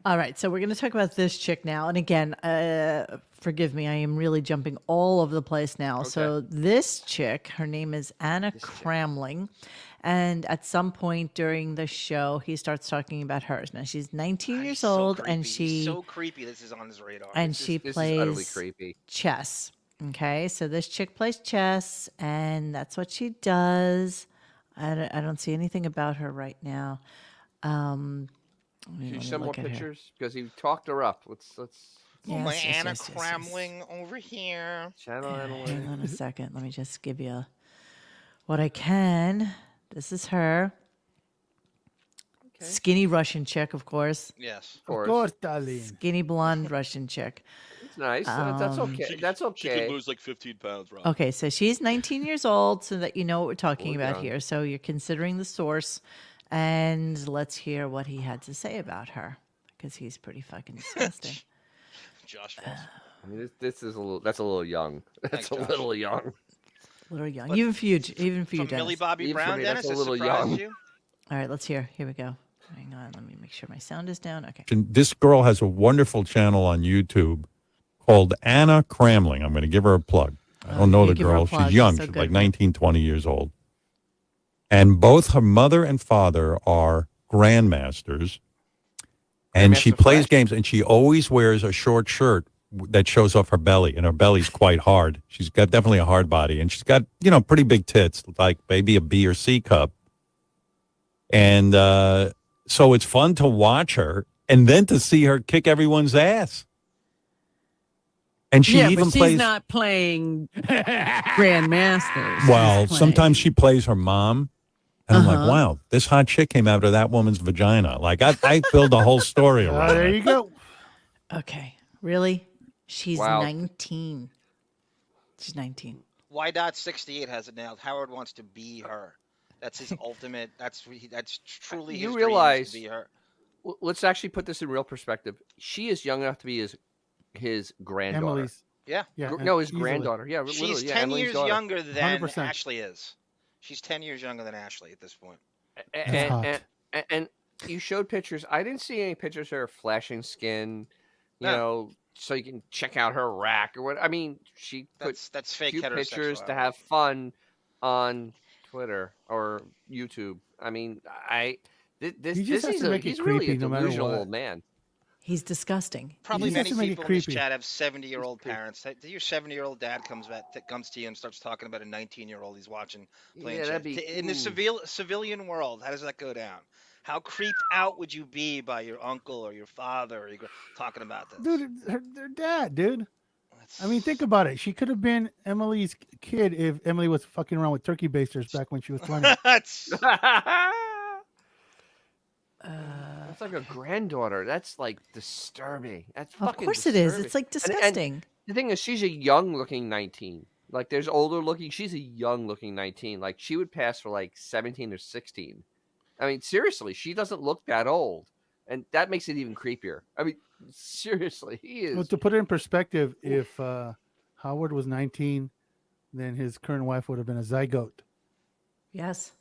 All right, so we're going to talk about this chick now. And again, forgive me, I am really jumping all over the place now. Okay. So this chick, her name is Anna Cramling. And at some point during the show, he starts talking about hers. Now, she's 19 years old, and He's so creepy this is on his radar. And she plays utterly creepy. Chess. Okay, so this chick plays chess, and that's what she does. I don't see anything about her right now. Can you send more pictures? Because he talked her up. Let's. Yes, Anna Cramling over here. Hang on a second. Let me just give you what I can. This is her. Okay. Skinny Russian chick, of course. Yes. Of course, darling. Skinny blonde Russian chick. It's nice. That's okay. That's okay. She could lose like 15 pounds, Rob. Okay, so she's 19 years old, so that you know what we're talking about here. So you're considering the source. And let's hear what he had to say about her, because he's pretty fucking disgusting. Josh I mean, that's a little young. That's a little young. A little young. Even for you, From Millie Bobby Brown, Dennis, that's a little young. You? All right, let's hear. Here we go. Hang on. Let me make sure my sound is down. Okay. And this girl has a wonderful channel on YouTube called Anna Cramling. I'm going to give her a plug. I don't know the girl. She's young. She's like 19, 20 years old. And both her mother and father are grandmasters. And she plays games, and she always wears a short shirt that shows off her belly, and her belly's quite hard. She's got definitely a hard body, and she's got, pretty big tits, like maybe a B or C cup. And so it's fun to watch her, and then to see her kick everyone's ass. And she even but she's not playing grandmasters. Well, sometimes she plays her mom. And I'm like, wow, this hot chick came out of that woman's vagina. Like, I build a whole story around there you go. Okay. Really? She's 19. She's 19. Y.68 has it nailed. Howard wants to be her. That's his ultimate. That's truly his You realize, dream, to be her. Let's actually put this in real perspective. She is young enough to be his granddaughter. Emily's. Yeah. No, his granddaughter. Yeah, she's 10 years younger than 100%. Ashley is. She's 10 years younger than Ashley at this point. And you showed pictures. I didn't see any pictures of her flashing skin, you know, so you can check out her rack or what. I mean, she put that's fake few pictures to have fun on Twitter or YouTube. I mean, he's really a delusional old man. He's disgusing. Probably many people in this chat have 70-year-old parents. Your 70-year-old dad comes to you and starts talking about a 19-year-old he's watching playing chess. In the civilian world, how does that go down? How creeped out would you be by your uncle or your father talking about this? Dude, their dad, dude. I mean, think about it. She could have been Emily's kid if Emily was fucking around with turkey basters back when she was 20. That's like a granddaughter. That's like disturbing. That's Of fucking course it is. disturbing. It's like And disgusting. the thing is, she's a young-looking 19. Like, there's older-looking. She's a young-looking 19. Like, she would pass for like 17 or 16. I mean, seriously, she doesn't look that old, and that makes it even creepier. I mean, seriously, he is. Well, to put it in perspective, if Howard was 19, then his current wife would have been a zygote. Yes.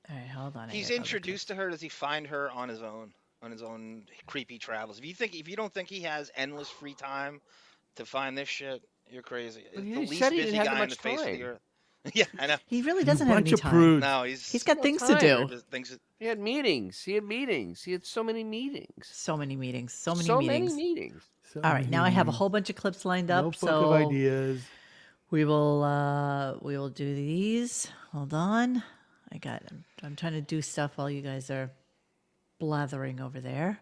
All right, hold on. He's introduced to her. Does he find her on his own creepy travels? If you don't think he has endless free time to find this shit, you're crazy. But The he least said he busy didn't have guy on the much face of the time. earth. Yeah, I know. He really doesn't have bunch any of time. prudes. No, He's got no things to time. do. He had meetings. He had so many meetings. So many meetings. So Many meetings. So All right, now I have a many whole bunch of clips lined up. notebook So of ideas. we will do these. Hold on. I'm trying to do stuff while you guys are blathering over there.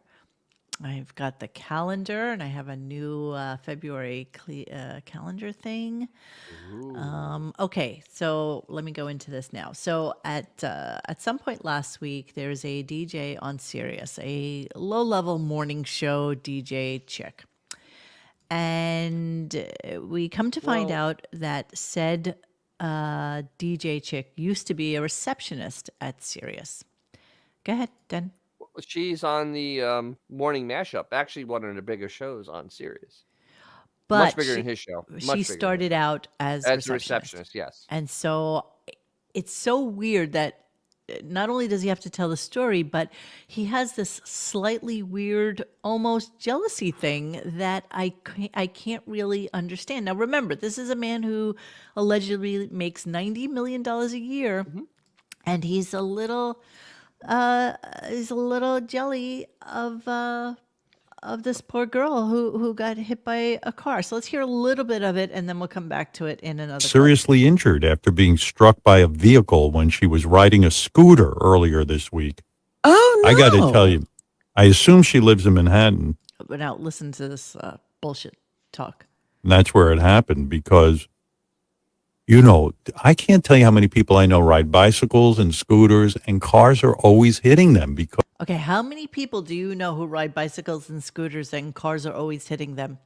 I've got the calendar, and I have a new February calendar thing. Okay, so let me go into this now. So at some point last week, there's a DJ on Sirius, a low-level morning show DJ chick. And we come to find out that said DJ chick used to be a receptionist at Sirius. Go ahead, Den. She's on the morning mashup. Actually, one of the bigger shows on Sirius. But Much bigger than his show. She started out as a receptionist, yes. And so it's so weird that not only does he have to tell the story, but he has this slightly weird, almost jealousy thing that I can't really understand. Now, remember, this is a man who allegedly makes $90 million a year, and he's a little jelly of this poor girl who got hit by a car. So let's hear a little bit of it, and then we'll come back to it in another. Seriously injured after being struck by a vehicle when she was riding a scooter earlier this week. Oh, no. I got to tell you, I assume she lives in Manhattan. But now listen to this bullshit talk. And that's where it happened because, you know, I can't tell you how many people I know ride bicycles and scooters, and cars are always hitting them because. Okay, how many people do you know who ride bicycles and scooters and cars are always hitting them?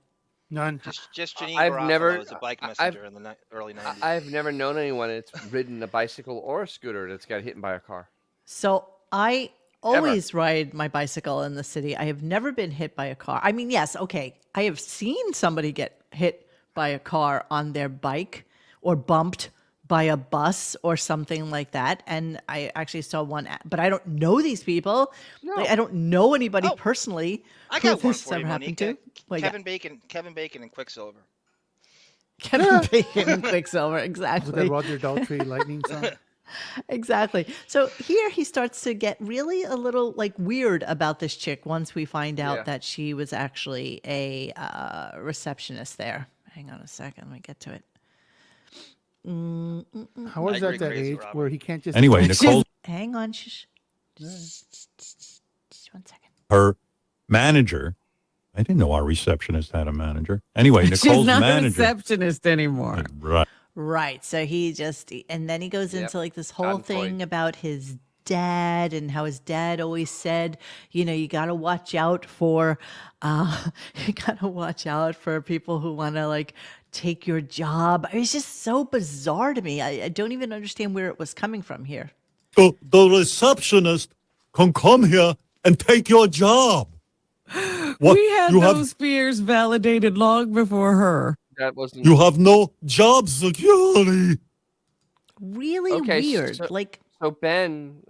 None. Just Janine I've Garofalo never- was a bike messenger in the early 90s. I've never known anyone that's ridden a bicycle or a scooter that's got hit by a car. So I always ride my bicycle in the city. I have never been hit by a car. I mean, yes, okay. I have seen somebody get hit by a car on their bike or bumped by a bus or something like that. And I actually saw one, but I don't know these people. No. Like, I don't know anybody personally. I who got one this for you, ever happened Monique. to. What you got? Kevin Bacon and Quicksilver. Kevin Bacon and Quicksilver, With exactly. that Roger Daltrey lightning song. Exactly. So here he starts to get really a little like weird about this chick once we find out that she was actually a receptionist there. Hang on a second. Let me get to it. How is at that crazy, age Robert. where he can't just Anyway, Nicole, Hang on. Just 1 second. her manager, I didn't know our receptionist had a manager. Anyway, Nicole's She's not a manager. receptionist anymore. Right. Right. So he just, and then he goes into like this whole Gunpoint. thing about his dad and how his dad always said, you know, you got to watch out for, people who want to like take your job. It's just so bizarre to me. I don't even understand where it was coming from here. The receptionist can come here and take your job. What? We had You those fears validated long before her. That wasn't. You have no job security. Really Okay, weird. so- Like, So Ben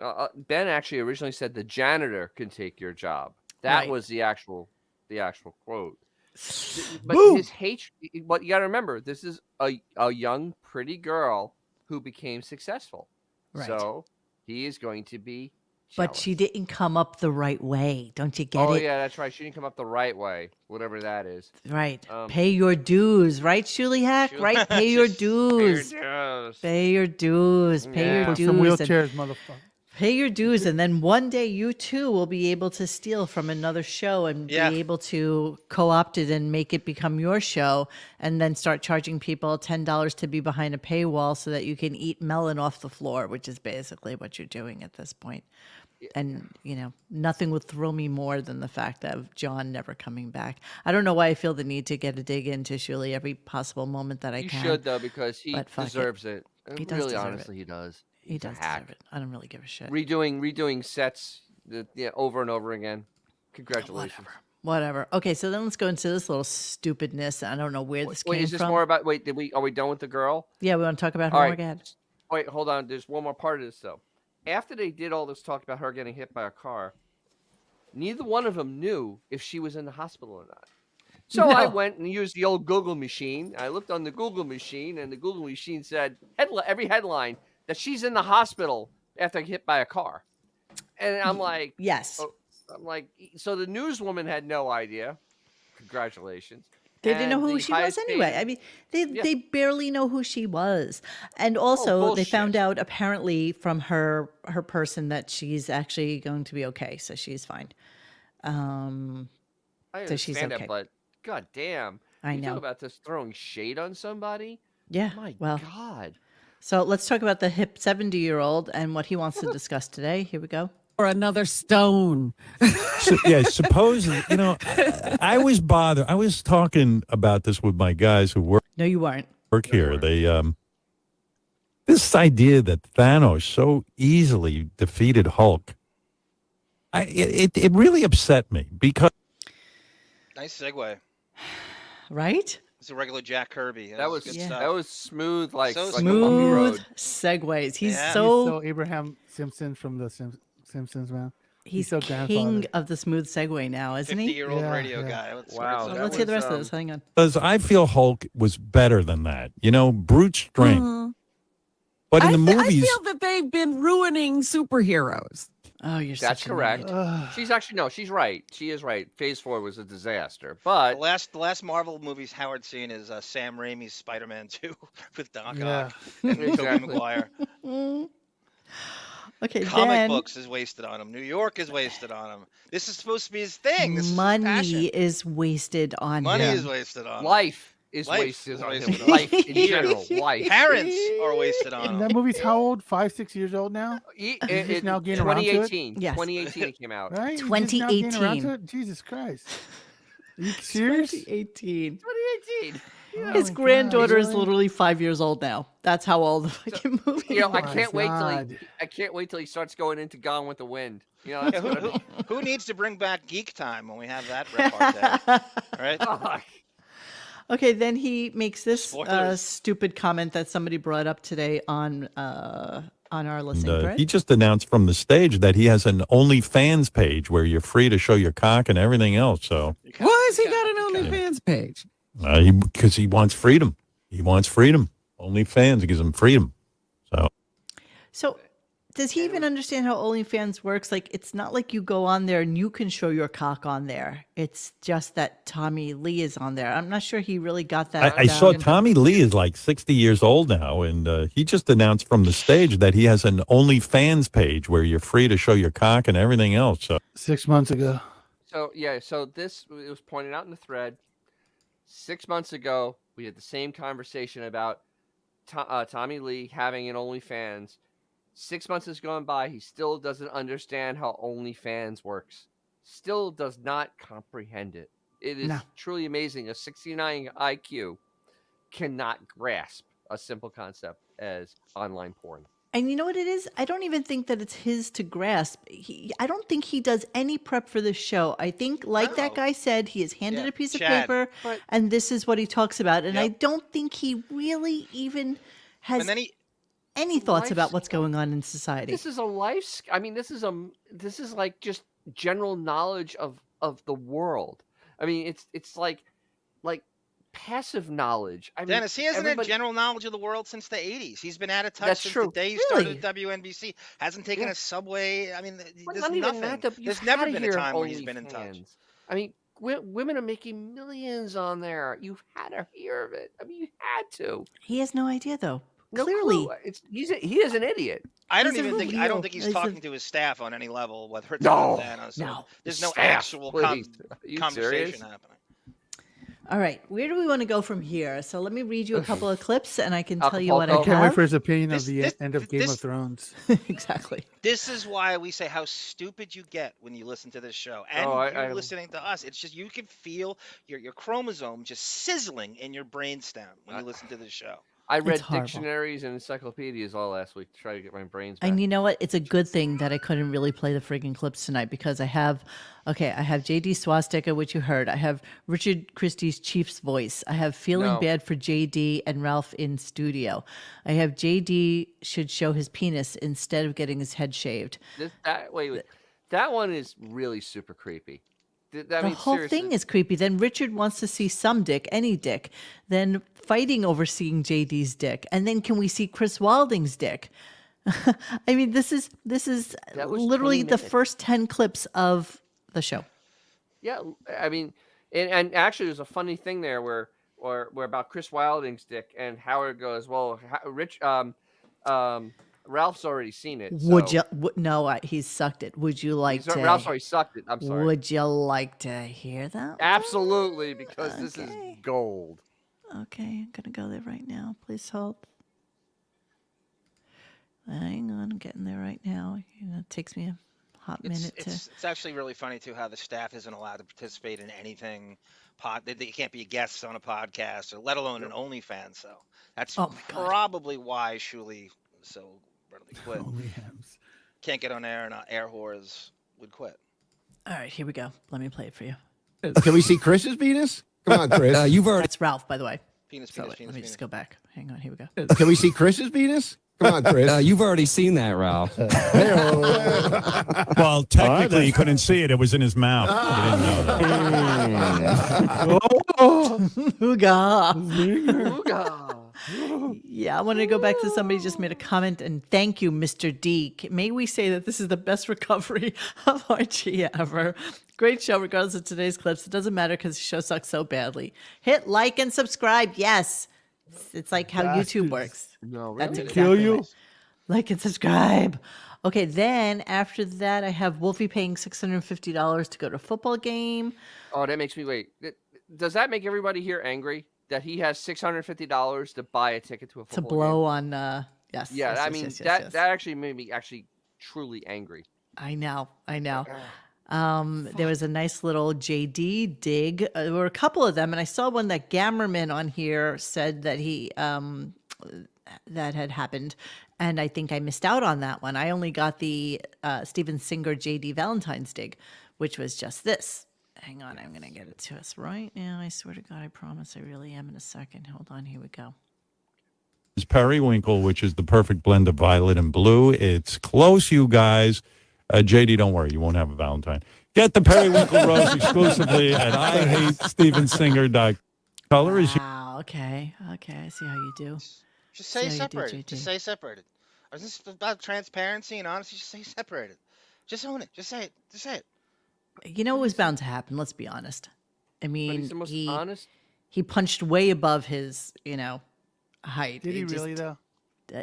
actually originally said the janitor can take your job. That Right. was the actual quote. But Boom. his hatred. What you got to remember, this is a young, pretty girl who became successful. Right. So he is going to be. but she didn't come up the right way. Don't you get Oh it? yeah, that's right. She didn't come up the right way, whatever that is. Right. Um, Pay your dues, right, Shuli Hack? Shuli- Right? Pay your dues. Yes. Pay your dues. Pay Yeah. your Put dues. some and wheelchairs, motherfucker. pay your dues, and then one day you too will be able to steal from another show and Yeah. be able to co-opt it and make it become your show, and then start charging people $10 to be behind a paywall so that you can eat melon off the floor, which is basically what you're doing at this point. And, nothing would thrill me more than the fact of John never coming back. I don't know why I feel the need to get a dig into Shuli every possible moment that I You can. should, though, because he but fuck deserves it. He does Really, deserve honestly, it. he does. He He's a does hack. deserve it. I don't really give a shit. Redoing sets over and over again. Congratulations. Whatever. Okay, so then let's go into this little stupidness. I don't know where this came from. Wait, is this more about? Wait, are we done with the girl? Yeah, we want to talk about her All more right. again. Wait, hold on. There's one more part of this though. After they did all this talk about her getting hit by a car, neither one of them knew if she was in the hospital or not. So I went and used the old Google machine. I looked on the Google machine, and the Google machine said every headline that she's in the hospital after hit by a car. And I'm like, yes. So the newswoman had no idea. Congratulations. They didn't know who she was anyway. I mean, they barely know who she was. And also, they found out apparently from her person that she's actually going to be okay. So she's fine. I understand so she's okay. it, but god damn. I you know. talk about this throwing shade on somebody? Yeah. My well, God. So let's talk about the hip 70-year-old and what he wants to discuss today. Here we go. Or another stone. Suppose, I was bothered. I was talking about this with my guys who work. No, you weren't. Work here. They, this idea that Thanos so easily defeated Hulk, it really upset me because. Nice segue. Right? It's a regular Jack Kirby. That was good that stuff. was smooth, like So like a bumpy Smooth road. segues. He's Yeah. He's so so Abraham Simpson from the Simpsons, man. he's so king grandfather. of the smooth segue now, isn't he? 50-year-old Yeah, radio yeah. guy. Wow. So that let's hear the was, rest of this. Hang on. Because I feel Hulk was better than that. Brute strength. But in the movies. I feel that they've been ruining superheroes. Oh, you're That's such an correct. idiot. She's right. She is right. Phase 4 was a disaster. But The last Marvel movies Howard's seen is Sam Raimi's Spider-Man 2 with Doc Yeah. Ock and Tobey Exactly. Maguire. Okay, Comic then books is wasted on him. New York is wasted on him. This is supposed to be his thing. This is his money passion. is wasted on Money him. is wasted on him. life is Life wasted is on wasted him. on Life in general. Life. Parents are wasted on And him. that movie's how old? 5-6 years old now, It, now getting around to it? 2018. Yes. 2018 it came out. right? He's just now getting around 2018. to it? Jesus Christ! Are you serious? 2018. 2018. Oh His my granddaughter God, is really? literally 5 years old now. That's how old the fucking movie You know, I was. can't wait till God. I can't wait till he starts going into Gone with the Wind. You know, that's gonna be Who needs to bring back Geek Time when we have that repartee? Right? fuck. Okay, then he makes this Spoilers. stupid comment that somebody brought up today on our listening And, thread. he just announced from the stage that he has an OnlyFans page where you're free to show your cock and everything else. So, Why has he got an OnlyFans page? because he wants freedom. He wants freedom. OnlyFans gives him freedom. So, does he even understand how OnlyFans works? Like, it's not like you go on there and you can show your cock on there. It's just that Tommy Lee is on there. I'm not sure he really got that. I saw down. Tommy Lee is like 60 years old now, and he just announced from the stage that he has an OnlyFans page where you're free to show your cock and everything else. So 6 months ago. So yeah, so this it was pointed out in the thread. 6 months ago, we had the same conversation about Tommy Lee having an OnlyFans. 6 months has gone by. He still doesn't understand how OnlyFans works. Still does not comprehend it. It is No. truly amazing. A 69 IQ cannot grasp a simple concept as online porn. And you know what it is? I don't even think that it's his to grasp. I don't think he does any prep for this show. I think, like that No. guy said, he is handed Yeah, a piece of Chad. paper, But- and this is what he talks about. And I Yep. don't think he really even has And then any thoughts Life's- about what's going on in society. This is a life. I mean, this is like just general knowledge of the world. I mean, it's like passive knowledge. I mean, Dennis, he hasn't everybody- had general knowledge of the world since the 80s. He's been out of touch That's since true. the day he Really? started at WNBC. Hasn't taken Yeah. a subway. I mean, Well, there's not even nothing. that, you've There's never gotta been a hear time where he's been in touch. OnlyFans. I mean, women are making millions on there. You've had to hear of it. I mean, you had to. He has no idea, though. No Clearly. clue. He is an idiot. I don't He's a even think real- he's he's a- talking to his staff on any level, whether it's No. on Thanos. No. There's no Staff, actual please. Are you conversation serious? happening. All right, where do we want to go from here? So let me read you a couple of clips, and I can tell you what I I have. can't wait for his opinion of the end of Game of Thrones. Exactly. This is why we say how stupid you get when you listen to this show, and you're listening to us. It's just you can feel your chromosome just sizzling in your brainstem when you listen to this show. I read dictionaries and encyclopedias all last week to try to get my brains back. And you know what? It's a good thing that I couldn't really play the friggin' clips tonight because I have JD Swastika, which you heard. I have Richard Christie's Chief's voice. I have Feeling Bad for JD and Ralph in studio. I have JD should show his penis instead of getting his head shaved. Wait. That one is really super creepy. The whole thing is creepy. Then Richard wants to see some dick, any dick. Then fighting over seeing JD's dick. And then can we see Chris Wilding's dick? I mean, this is literally the first 10 clips of the show. Yeah, I mean, and actually there's a funny thing there where about Chris Wilding's dick, and Howard goes, well, Ralph's already seen it. So. Would you? No, he's sucked it. Would you like to? Ralph's already sucked it. I'm sorry. Would you like to hear that? Absolutely, because this is gold. Okay, I'm gonna go there right now. Please hold. Hang on, I'm getting there right now. It takes me a hot minute to. It's actually really funny too how the staff isn't allowed to participate in anything. They can't be guests on a podcast, or let alone an OnlyFans. So that's probably why Shuli so readily quit. Can't get on air, and air whores would quit. All right, here we go. Let me play it for you. Can we see Chris's penis? Come on, Chris. You've already. It's Ralph, by the way. Penis. Let me just go back. Hang on. Here we go. Can we see Chris's penis? Come on, Chris. You've already seen that, Ralph. Well, technically, you couldn't see it. It was in his mouth. Yeah, I wanted to go back to somebody just made a comment, and thank you, Mr. D. May we say that this is the best recovery of RG ever. Great show, regardless of today's clips. It doesn't matter because the show sucks so badly. Hit like and subscribe. Yes. It's like how YouTube works. No, really? That's exactly right. Like and subscribe. Okay, then after that, I have Wolfie paying $650 to go to a football game. Oh, that makes me wait. Does that make everybody here angry that he has $650 to buy a ticket to a football game? To blow on, yes. Yeah, yes, I mean, that actually made me truly angry. I know. There was a nice little JD dig. There were a couple of them, and I saw one that Gammerman on here said that he that had happened, and I think I missed out on that one. I only got the Steven Singer JD Valentine's dig, which was just this. Hang on, I'm gonna get it to us right now. I swear to God, I promise I really am in a second. Hold on, here we go. It's Periwinkle, which is the perfect blend of violet and blue. It's close, you guys. JD, don't worry, you won't have a Valentine. Get the Periwinkle Rose exclusively at IHateStevenSinger.com. Color is okay. I see how you do. Just say separated. Just say separated. Is this about transparency and honesty? Just say separated. Just own it. Just say it. Just say it. You know, it was bound to happen. Let's be honest. I mean, he's the most honest. He punched way above his, height. Did he really though?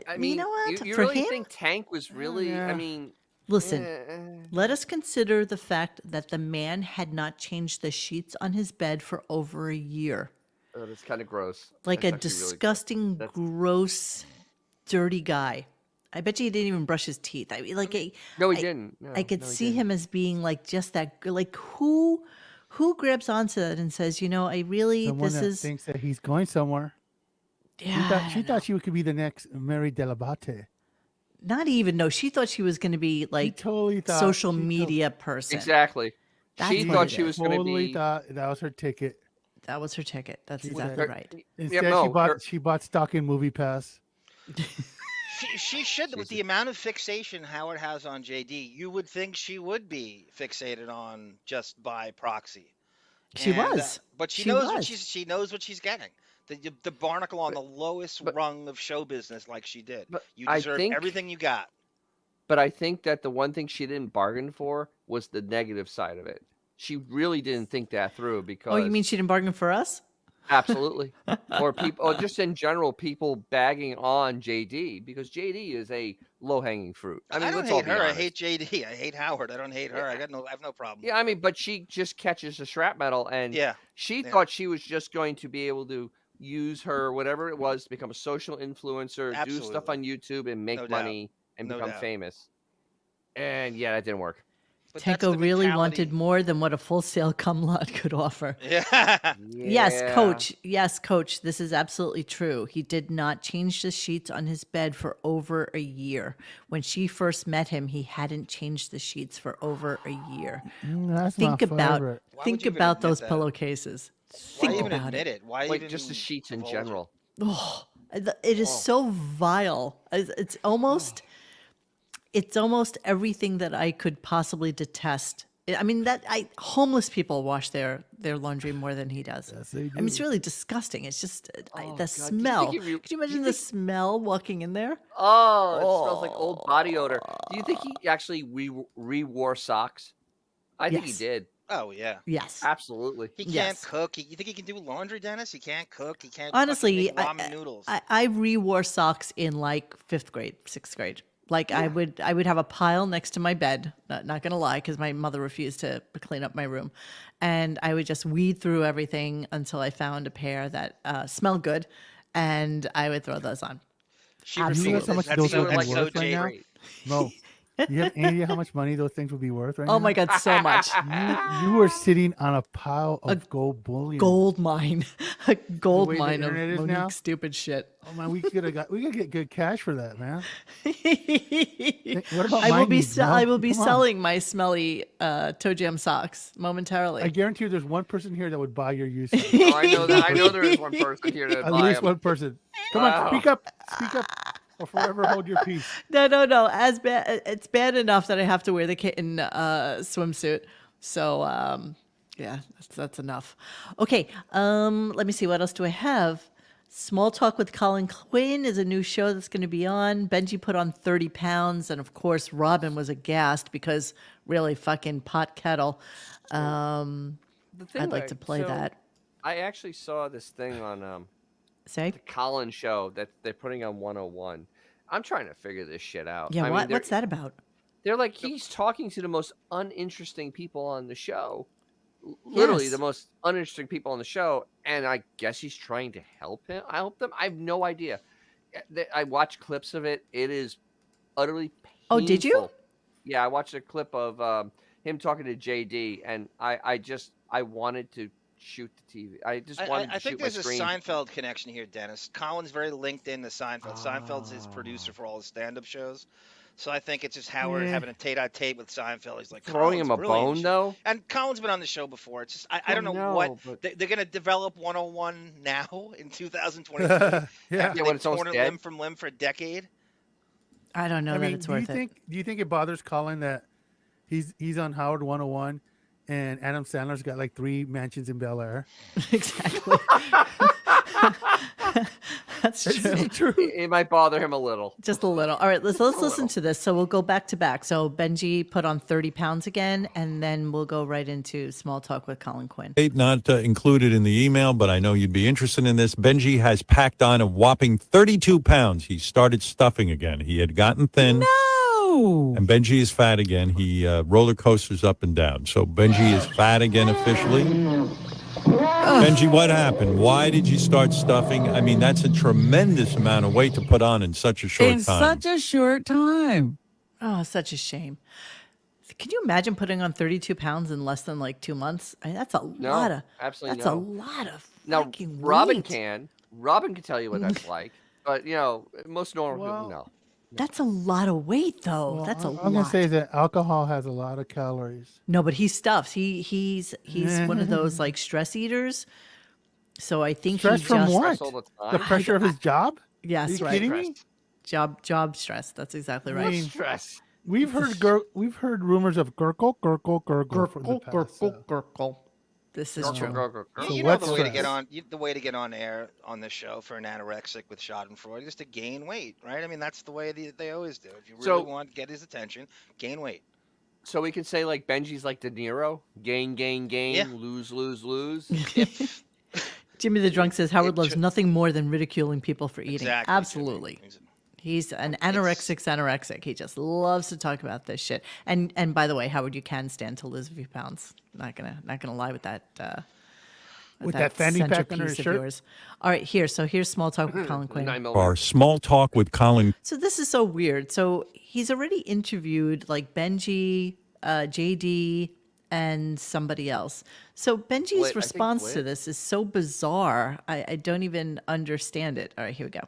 I mean, you know what? You For really him, think Tank was really? Yeah. I mean, listen. Let us consider the fact that the man had not changed the sheets on his bed for over a year. Oh, that's kind of gross. Like that's a disgusting, gross, dirty guy. I bet you he didn't even brush his teeth. I mean, no, he didn't. No, I could see him as being like just that. Like who grabs onto that and says, I really Someone this that is thinks that he's going somewhere. Yeah, she thought she could be the next Mary Delabate. Not even. No, she thought she was going to be like totally social media person. Exactly. She thought she was going to be. Totally thought that was her ticket. That was her ticket. That's exactly right. Instead, she bought stock in Movie Pass. She should, with the amount of fixation Howard has on JD, you would think she would be fixated on just by proxy. She was, but she knows what she's getting. The barnacle on the lowest rung of show business, like she did. You deserve everything you got. But I think that the one thing she didn't bargain for was the negative side of it. She really didn't think that through because. Oh, you mean she didn't bargain for us? Absolutely. Or people, or just in general, people bagging on JD because JD is a low-hanging fruit. I mean, don't let's all hate be her. I honest. hate JD. I hate Howard. I don't hate her. I have no problem. Yeah, I mean, but she just catches the shrapnel, and she thought she was just going to be able to use her whatever it was to become a social influencer, do stuff on YouTube, and make money and become famous. And yeah, that didn't work. But Tanko really wanted more than what a full sale cum lot could offer. Yeah. Yes, coach. Yes, coach. This is absolutely true. He did not change the sheets on his bed for over a year. When she first met him, he hadn't changed the sheets for over a year. That's think my about favorite. think about those pillowcases. Think Why even about admit it? Why Like even just the sheets in general? Oh, it is so vile. It's almost. It's almost everything that I could possibly detest. I mean, homeless people wash their laundry more than he does. Yes, they do. I mean, it's really disgusting. It's just the smell. Could you imagine the smell walking in there? Oh, it smells like old body odor. Do you think he actually re-wore socks? I think he did. Oh yeah. Yes. Absolutely. He can't cook. You think he can do laundry, Dennis? He can't cook. He can't. Honestly, make ramen noodles. I re-wore socks in like 5th grade, 6th grade. Like I would have a pile next to my bed. Not gonna lie, because my mother refused to clean up my room, and I would just weed through everything until I found a pair that smelled good, and I would throw those on. She You refused. know how much That's those so would be like worth right now? No. You have any idea how much money those things would be worth right now? Oh my God, so much. You are sitting on a pile of gold bullion. Gold mine. A gold way the mine of internet is now? Monique's stupid shit. Oh man, we could get good cash for that, man. What about I will my be needs, I Mel? will be Come on. selling my smelly toe jam socks momentarily. I guarantee you, there's one person here that would buy your use. Of Oh, I know that. I know there is one person here that At buy least them. one person. Come on, speak up, or forever hold your peace. No. As bad, it's bad enough that I have to wear the kitten swimsuit. So yeah, that's enough. Okay, let me see. What else do I have? Small Talk with Colin Quinn is a new show that's going to be on. Benji put on 30 pounds, and of course, Robin was aghast because really fucking pot kettle. I'd like to play that. I actually saw this thing on Say? the Colin show that they're putting on 101. I'm trying to figure this shit out. Yeah, I mean, what's that about? They're like, he's talking to the most uninteresting people on the show. Literally the most uninteresting people on the show, and I guess he's trying to help them. I have no idea. I watched clips of it. It is utterly painful. Oh, did you? Yeah, I watched a clip of him talking to JD, and I wanted to shoot the TV. I just wanted to shoot my screen. I think there's a Seinfeld connection here, Dennis. Colin's very linked in to Seinfeld. Seinfeld's his producer for all his stand-up shows. So I think it's just Howard having a tête-à-tête with Seinfeld. He's like throwing him a bone, though. And Colin's been on the show before. It's just I don't know what they're going to develop 101 now in 2023. Yeah, when it's almost dead. limb from limb for a decade. I don't know that it's worth it. Do you think it bothers Colin that he's on Howard 101 and Adam Sandler's got like 3 mansions in Bel Air? Exactly. That's true. It might bother him a little. Just a little. All right, let's listen to this. So we'll go back to back. So Benji put on 30 pounds again, and then we'll go right into Small Talk with Colin Quinn. Not included in the email, but I know you'd be interested in this. Benji has packed on a whopping 32 pounds. He started stuffing again. He had gotten thin. No. And Benji is fat again. He roller coasters up and down. So Benji is fat again officially. Benji, what happened? Why did you start stuffing? I mean, that's a tremendous amount of weight to put on in such a short time. In such a short time. Oh, such a shame. Can you imagine putting on 32 pounds in less than like 2 months? I mean, that's a lot of. Absolutely that's no. a lot of Now, fucking Robin weight. can tell you what that's like, but most normal people no. That's a lot of weight, though. Well, that's a lot. I'm gonna say that alcohol has a lot of calories. No, but he stuffs. He's one of those like stress eaters. So I think Stress he from just what? all the time. The pressure of his job? Yes, Are you right. kidding me? Job stress. That's exactly right. Stress. We've heard rumors of gurgle from the past. Gurgle. This is true. You know the way to get on the way to get on air on this show for an anorexic with Schadenfreude is to gain weight, right? I mean, that's the way they always do. If you really want to get his attention, gain weight. So we could say like Benji's like De Niro, gain, Yeah. lose. Jimmy the Drunk says Howard loves nothing more than ridiculing people for eating. Exactly, Absolutely. He's an anorexic. He just loves to talk about this shit. And by the way, Howard, you can stand to lose a few pounds. Not gonna lie with that. With that fanny pack under his shirt. Yours. All right, here's small talk with Colin Quinn. Our small talk with Colin. So this is so weird. So he's already interviewed like Benji, JD, and somebody else. So Benji's response to this is so bizarre. I don't even understand it. All right, here we go.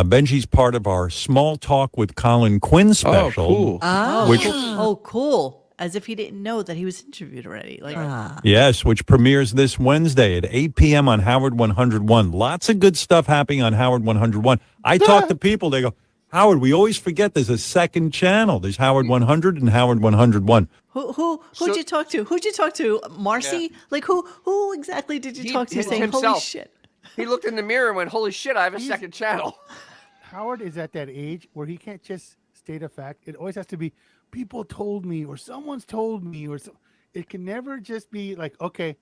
Benji's part of our small talk with Colin Quinn special. Oh, cool. Cool. As if he didn't know that he was interviewed already. Yes, which premieres this Wednesday at 8 p.m. on Howard 101. Lots of good stuff happening on Howard 101. I talk to people, they go, Howard, we always forget there's a second channel. There's Howard 100 and Howard 101. Who'd you talk to? Who'd you talk to? Marcy? Yeah. Like who exactly did you talk to saying, himself. Holy shit? He looked in the mirror and went, holy shit, I have a second channel. Howard is at that age where he can't just state a fact. It always has to be, people told me, or someone's told me, or so. It can never just be like, okay,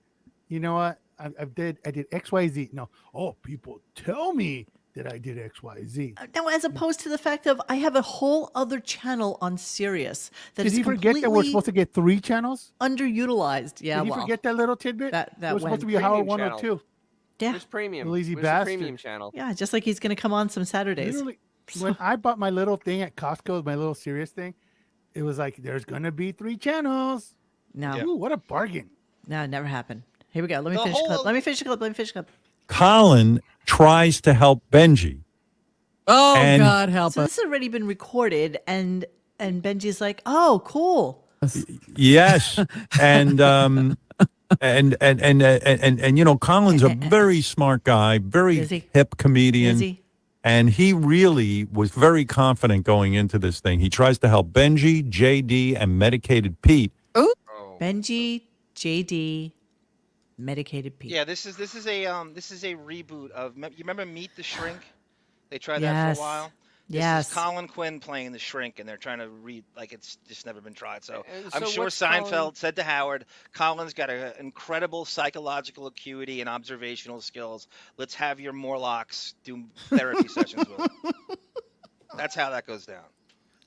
you know what? I did XYZ. No, people tell me that I did XYZ. No, as opposed to the fact of I have a whole other channel on Sirius that did is he forget that we're supposed to get 3 channels? Underutilized. Yeah. Did he forget that little tidbit? That was supposed to be a Howard 102. Yeah. Where's premium? Lazy Where's bastard. the premium channel? Yeah, just like he's going to come on some Saturdays. Literally, when I bought my little thing at Costco, my little Sirius thing, it was like, there's going to be 3 channels. No. Ooh, what a bargain. No, it never happened. Here we go. Let me finish the clip. Colin tries to help Benji. Oh, God help us. So this has already been recorded, and Benji's like, oh, cool. Yes. And you know, Colin's a very smart guy, very hip comedian. And he really was very confident going into this thing. He tries to help Benji, JD, and Medicated Pete. Ooh. Benji, JD, Medicated Pete. Yeah, this is a reboot of. You remember Meet the Shrink? They tried that for a while. This is Colin Quinn playing the Shrink, and they're trying to it's just never been tried. So I'm sure Seinfeld said to Howard, Colin's got an incredible psychological acuity and observational skills. Let's have your Morlocks do therapy sessions with him. That's how that goes down.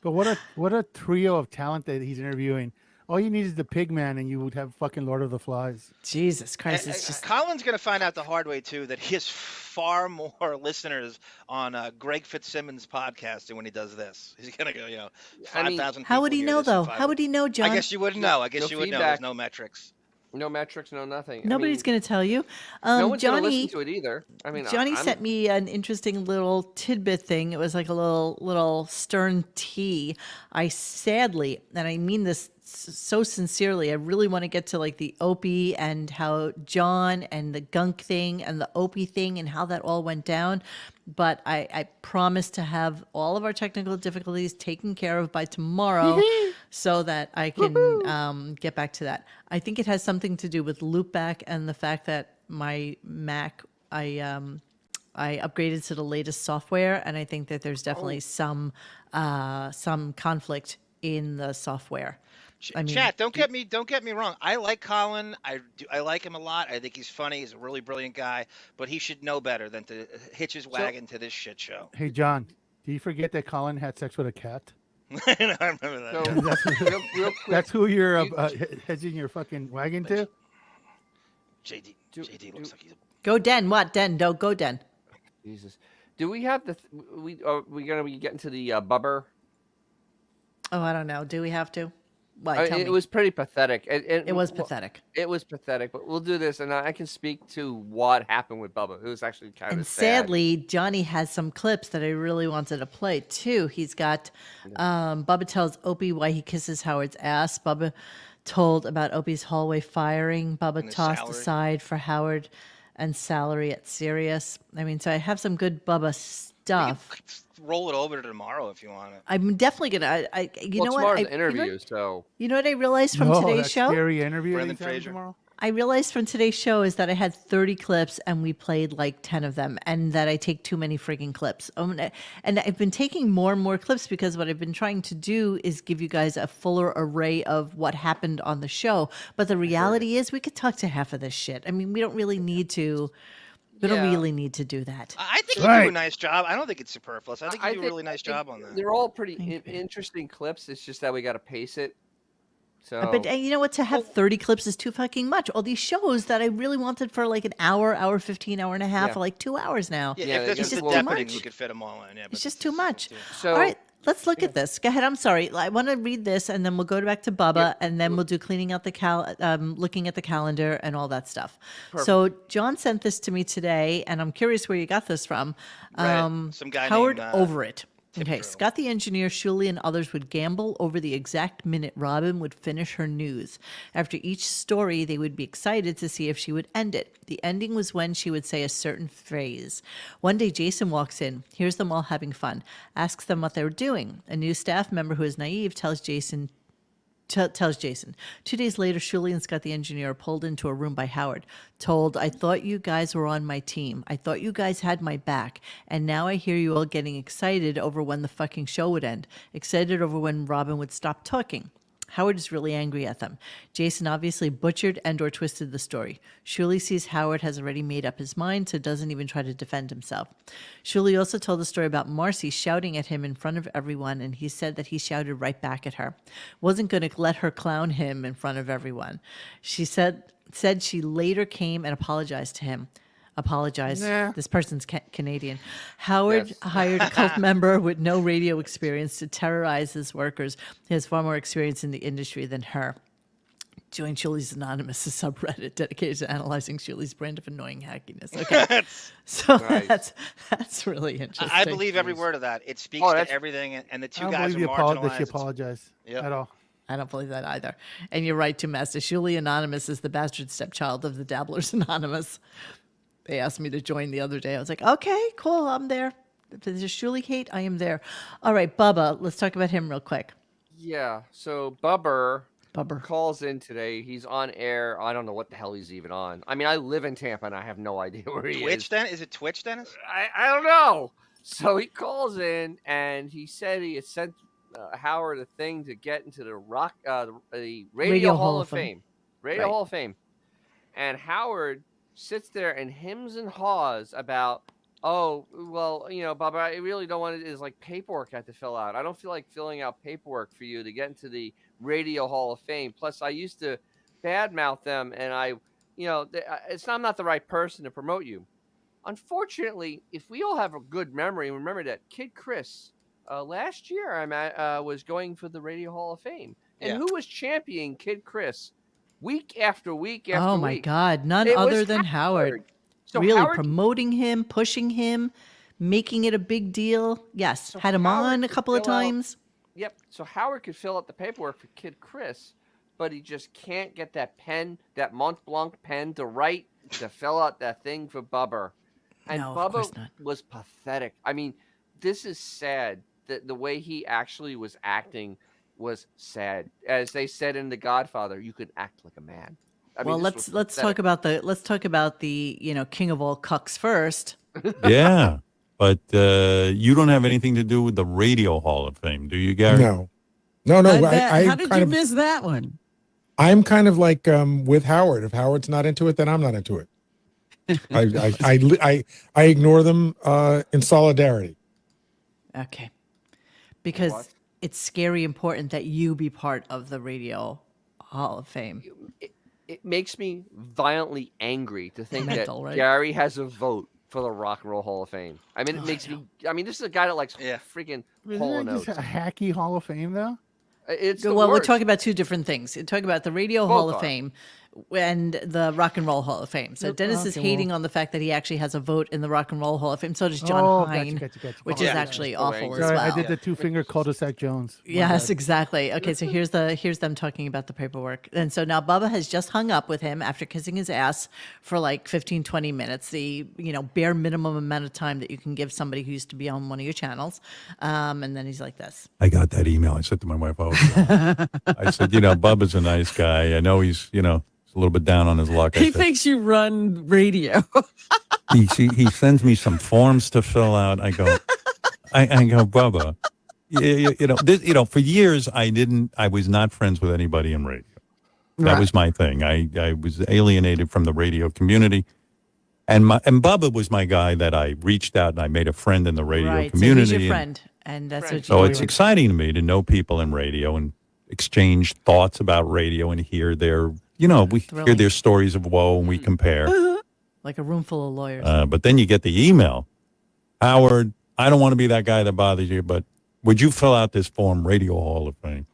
But what a trio of talent that he's interviewing. All you need is the pig man, and you would have fucking Lord of the Flies. Jesus Christ! It's just Colin's going to find out the hard way too that he has far more listeners on Greg Fitzsimmons' podcast than when he does this. He's going to go, 5,000. How would he know though? How would he know, John? I guess you wouldn't know. I guess you would know. There's no metrics. No metrics, no nothing. Nobody's going to tell you. No one's going to listen to it either. I mean, Johnny sent me an interesting little tidbit thing. It was like a little stern tea. I sadly, and I mean this so sincerely, I really want to get to like the Opie and how John and the Gunk thing and the Opie thing and how that all went down. But I promise to have all of our technical difficulties taken care of by tomorrow so that I can get back to that. I think it has something to do with loopback and the fact that my Mac, I upgraded to the latest software, and I think that there's definitely some conflict in the software. I mean, Chat, don't get me wrong. I like Colin. I like him a lot. I think he's funny. He's a really brilliant guy, but he should know better than to hitch his wagon to this shit show. Hey, John, do you forget that Colin had sex with a cat? I remember that. So, real quick, that's who you're hedging your fucking wagon to? JD looks like he's Go Den. What Den? Don't go Den. Jesus. Do we have we gonna be getting to the bubber? Oh, I don't know. Do we have to? It was pretty pathetic. It was pathetic. It was pathetic, but we'll do this, and I can speak to what happened with Bubba. It was actually kind of sad. Sadly, Johnny has some clips that I really wanted to play, too. He's got Bubba tells Opie why he kisses Howard's ass. Bubba told about Opie's hallway firing. Bubba tossed aside for Howard and salary at Sirius. I mean, so I have some good Bubba stuff. Roll it over to tomorrow if you want it. I'm definitely gonna. You know what? Tomorrow's an interview, so you know what I realized from today's show. Scary interview. Brendan Fraser. Tomorrow. I realized from today's show is that I had 30 clips and we played like 10 of them, and that I take too many freaking clips. And I've been taking more and more clips because what I've been trying to do is give you guys a fuller array of what happened on the show. But the reality is we could talk to half of this shit. I mean, we don't really need to. We don't really need to do that. I think you do a nice job. I don't think it's superfluous. I think you do a really nice job on that. They're all pretty interesting clips. It's just that we got to pace it. So, but you know what? To have 30 clips is too fucking much. All these shows that I really wanted for like an hour 15, hour and a half, are like 2 hours now. Yeah, if this is the Deppening, you could fit them all in. Yeah, it's just too much. So, all right, let's look at this. Go ahead. I'm sorry. I want to read this, and then we'll go back to Bubba, and then we'll do cleaning out the looking at the calendar and all that stuff. Perfect. So John sent this to me today, and I'm curious where you got this from. Some guy Howard named, Overett. Okay, Scott the engineer, Shuli, and others would gamble over the exact minute Robin would finish her news. After each story, they would be excited to see if she would end it. The ending was when she would say a certain phrase. One day, Jason walks in, hears them all having fun, asks them what they were doing. A new staff member who is naive tells Jason. 2 days later, Shuli and Scott the engineer are pulled into a room by Howard, told, I thought you guys were on my team. I thought you guys had my back. And now I hear you all getting excited over when the fucking show would end. Excited over when Robin would stop talking. Howard is really angry at them. Jason obviously butchered and or twisted the story. Shuli sees Howard has already made up his mind, so doesn't even try to defend himself. Shuli also told the story about Marcy shouting at him in front of everyone, and he said that he shouted right back at her. Wasn't going to let her clown him in front of everyone. She said she later came and apologized to him. This person's Canadian. Howard hired a cult member with no radio experience to terrorize his workers. He has far more experience in the industry than her. Join Shuli's Anonymous, a subreddit dedicated to analyzing Shuli's brand of annoying hackiness. Okay, so nice. that's really interesting. I believe every word of that. It speaks to everything, and the two guys are marginalized. That she apologized at all. I don't believe that either. And you're right, too, Master. Shuli Anonymous is the bastard stepchild of the Dabblers Anonymous. They asked me to join the other day. I was like, okay, cool, I'm there. If there's a Shuli hate, I am there. All right, Bubba, let's talk about him real quick. Yeah, so Bubber calls in today. He's on air. I don't know what the hell he's even on. I mean, I live in Tampa, and I have no idea where he is. Is it Twitch, Dennis? I don't know. So he calls in, and he said he had sent Howard a thing to get into the Radio Hall of Fame. Hall of Fame. And Howard sits there and hems and haws about, oh, well, you know, Bob, I really don't want it. It's like paperwork I have to fill out. I don't feel like filling out paperwork for you to get into the Radio Hall of Fame. Plus, I used to badmouth them, and I'm not the right person to promote you. Unfortunately, if we all have a good memory, remember that Kid Chris last year was going for the Radio Hall of Fame. And who was championing Kid Chris? Week after week after week. Oh, my God. None other than Howard. So really Howard, promoting him, pushing him, making it a big deal. Yes. So had him on a couple of times. Yep. So Howard could fill out the paperwork for Kid Chris, but he just can't get that pen, that Mont Blanc pen to fill out that thing for Bubber. And no, Bubba was pathetic. I mean, this is sad. The way he actually was acting was sad. As they said in The Godfather, you could act like a man. Let's talk about the king of all cucks first. Yeah, but you don't have anything to do with the Radio Hall of Fame, do you, Gary? No. How did you miss that one? I'm kind of like with Howard. If Howard's not into it, then I'm not into it. I ignore them in solidarity. Okay, because it's scary important that you be part of the Radio Hall of Fame. It makes me violently angry to think Mental, that right? Gary has a vote for the Rock and Roll Hall of Fame. I mean, it makes me. I mean, this is a guy that likes freaking Hall of Notes. Is it a hacky Hall of Fame, though? It's we're talking about two different things. We're talking about the Radio Hall of Fame and the Rock and Roll Hall of Fame. So Dennis is hating on the fact that he actually has a vote in the Rock and Roll Hall of Fame. So does John Hine, gotcha. which is actually awful as Sorry, well. I did the two-finger cul-de-sac Jones. Yes, exactly. Okay, so here's them talking about the paperwork. And so now Bubba has just hung up with him after kissing his ass for like 15, 20 minutes, the bare minimum amount of time that you can give somebody who used to be on one of your channels. And then he's like this. I got that email. I said to my wife, I said, Bubba's a nice guy. I know he's, a little bit down on his luck. He thinks you run radio. He sends me some forms to fill out. I go, Bubba, for years I was not friends with anybody in radio. That was my thing. I was alienated from the radio community. And Bubba was my guy that I reached out and I made a friend in the radio community. So he's your friend, and that's what. So it's exciting to me to know people in radio and exchange thoughts about radio and hear their, we hear their stories of woe and we compare. Like a room full of lawyers. But then you get the email, Howard, I don't want to be that guy that bothers you, but would you fill out this form, Radio Hall of Fame?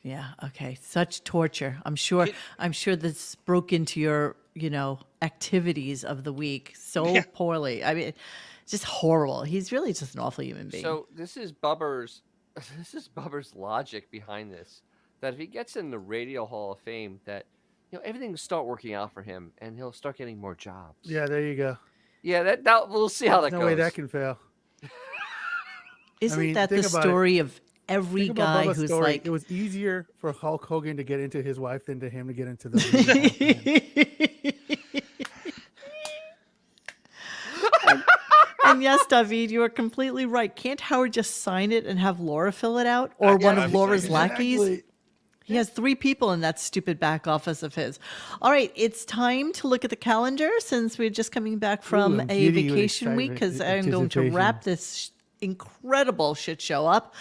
Yeah. Okay. Such torture. I'm sure this broke into your, activities of the week so poorly. I mean, it's just horrible. He's really just an awful human being. So this is Bubber's logic behind this. That if he gets in the Radio Hall of Fame, that everything will start working out for him, and he'll start getting more jobs. Yeah, there you go. Yeah, that we'll see how that goes. No way that can fail. Isn't that the story of every guy who's story. like... It was easier for Hulk Hogan to get into his wife than to him to get into the... And yes, David, you are completely right. Can't Howard just sign it and have Laura fill it out? Or one of Laura's lackeys? He has 3 people in that stupid back office of his. All right, it's time to look at the calendar since we're just coming back from a vacation week because I'm going to wrap this incredible shit show up.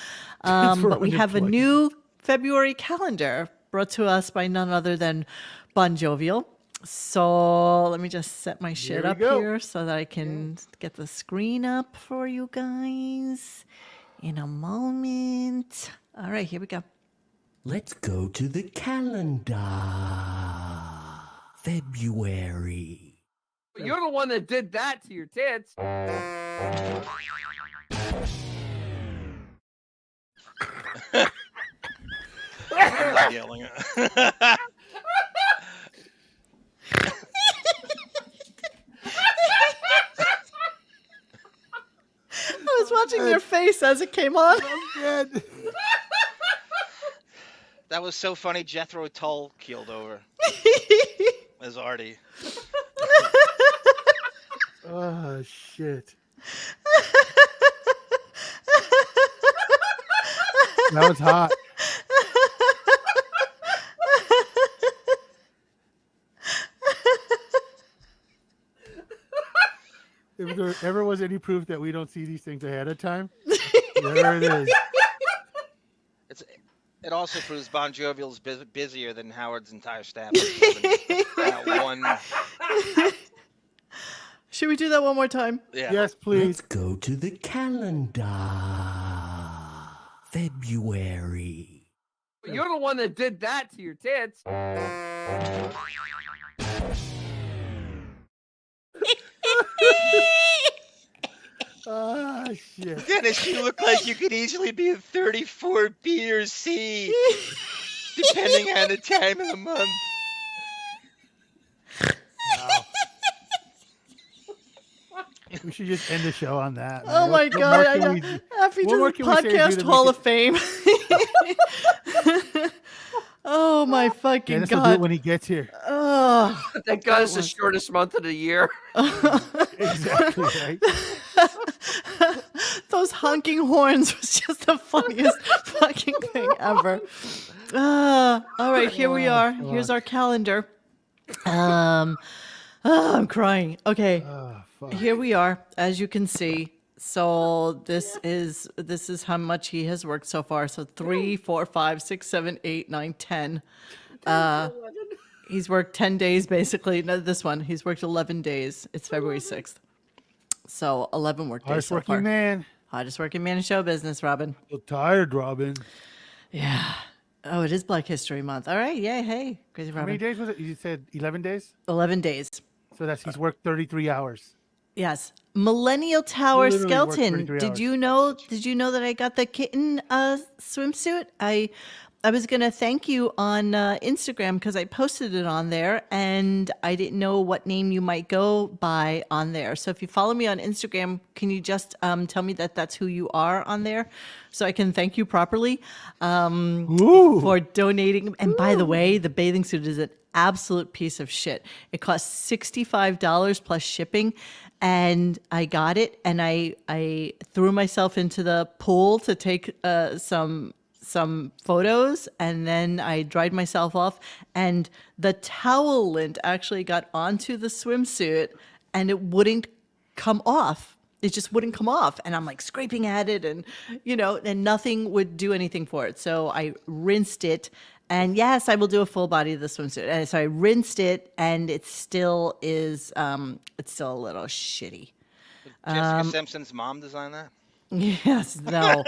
But we have a new February calendar brought to us by none other than Bon Jovial. So let me just set my shit up here so that I can get the screen up for you guys in a moment. All right, here we go. Let's go to the calendar. February. You're the one that did that to your tits. Yelling. I was watching your face as it came on. I'm dead. That was so funny. Jethro Tull keeled over as Artie. Oh, shit. That was hot. If there ever was any proof that we don't see these things ahead of time, there it is. It also proves Bon Jovial's busier than Howard's entire staff. Should we do that one more time? Yeah. Yes, please. Let's go to the calendar. February. You're the one that did that to your tits. Ah, shit. Dennis, you look like you could easily be a 34 B or C, depending on the time of the month. Wow. We should just end the show on that. Oh my God. After just podcast Hall of Fame. Oh my fucking Dennis God. will do it when he gets here. Oh, Thank God it's the shortest month of the year. Exactly, right? those honking horns was just the funniest fucking thing ever. All right, here we are. Here's our calendar. I'm crying. Okay, here we are. As you can see, so this is how much he has worked so far. So 3, 4, 5, 6, 7, 8, 9, 10. He's worked 10 days basically. No, this one he's worked 11 days. It's February 6th. So 11 work days. Hardest so working far. man. Hardest working man in show business, Robin. So tired, Robin. Yeah. Oh, it is Black History Month. All right. Yeah. Hey, crazy Robin. How many days was it? You said 11 days? 11 days. So he's worked 33 hours. Yes. Millennial Tower Literally worked Skeleton. 33 Did hours. you know that I got the kitten swimsuit? I was going to thank you on Instagram because I posted it on there and I didn't know what name you might go by on there. So if you follow me on Instagram, can you just tell me that that's who you are on there so I can thank you properly for donating. And by the way, the bathing suit is an absolute piece of shit. It costs $65 plus shipping. And I got it and I threw myself into the pool to take some photos, and then I dried myself off, and the towel lint actually got onto the swimsuit and it wouldn't come off. It just wouldn't come off. And I'm like scraping at it and, and nothing would do anything for it. So I rinsed it. And yes, I will do a full body of the swimsuit. And so I rinsed it and it still is, it's still a little shitty. Jessica Simpson's mom designed that? Yes, no.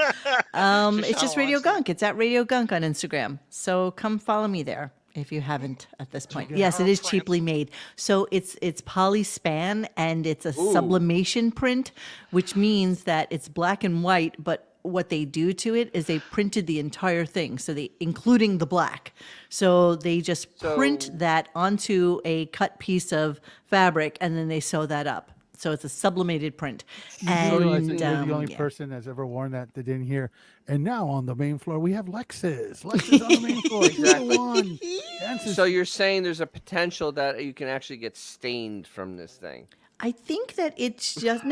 It's just Radio Gunk. It's at Radio Gunk on Instagram. So come follow me there if you haven't at this point. Yes, it is cheaply made. So it's polyspan and it's a sublimation print, which means that it's black and white, but what they do to it is they printed the entire thing, so including the black. So they just print that onto a cut piece of fabric and then they sew that up. So it's a sublimated print. And you're the only person that's ever worn that didn't hear. And now on the main floor, we have Lexus. Lexus on the main floor. Exactly. So you're saying there's a potential that you can actually get stained from this thing? I think that it's just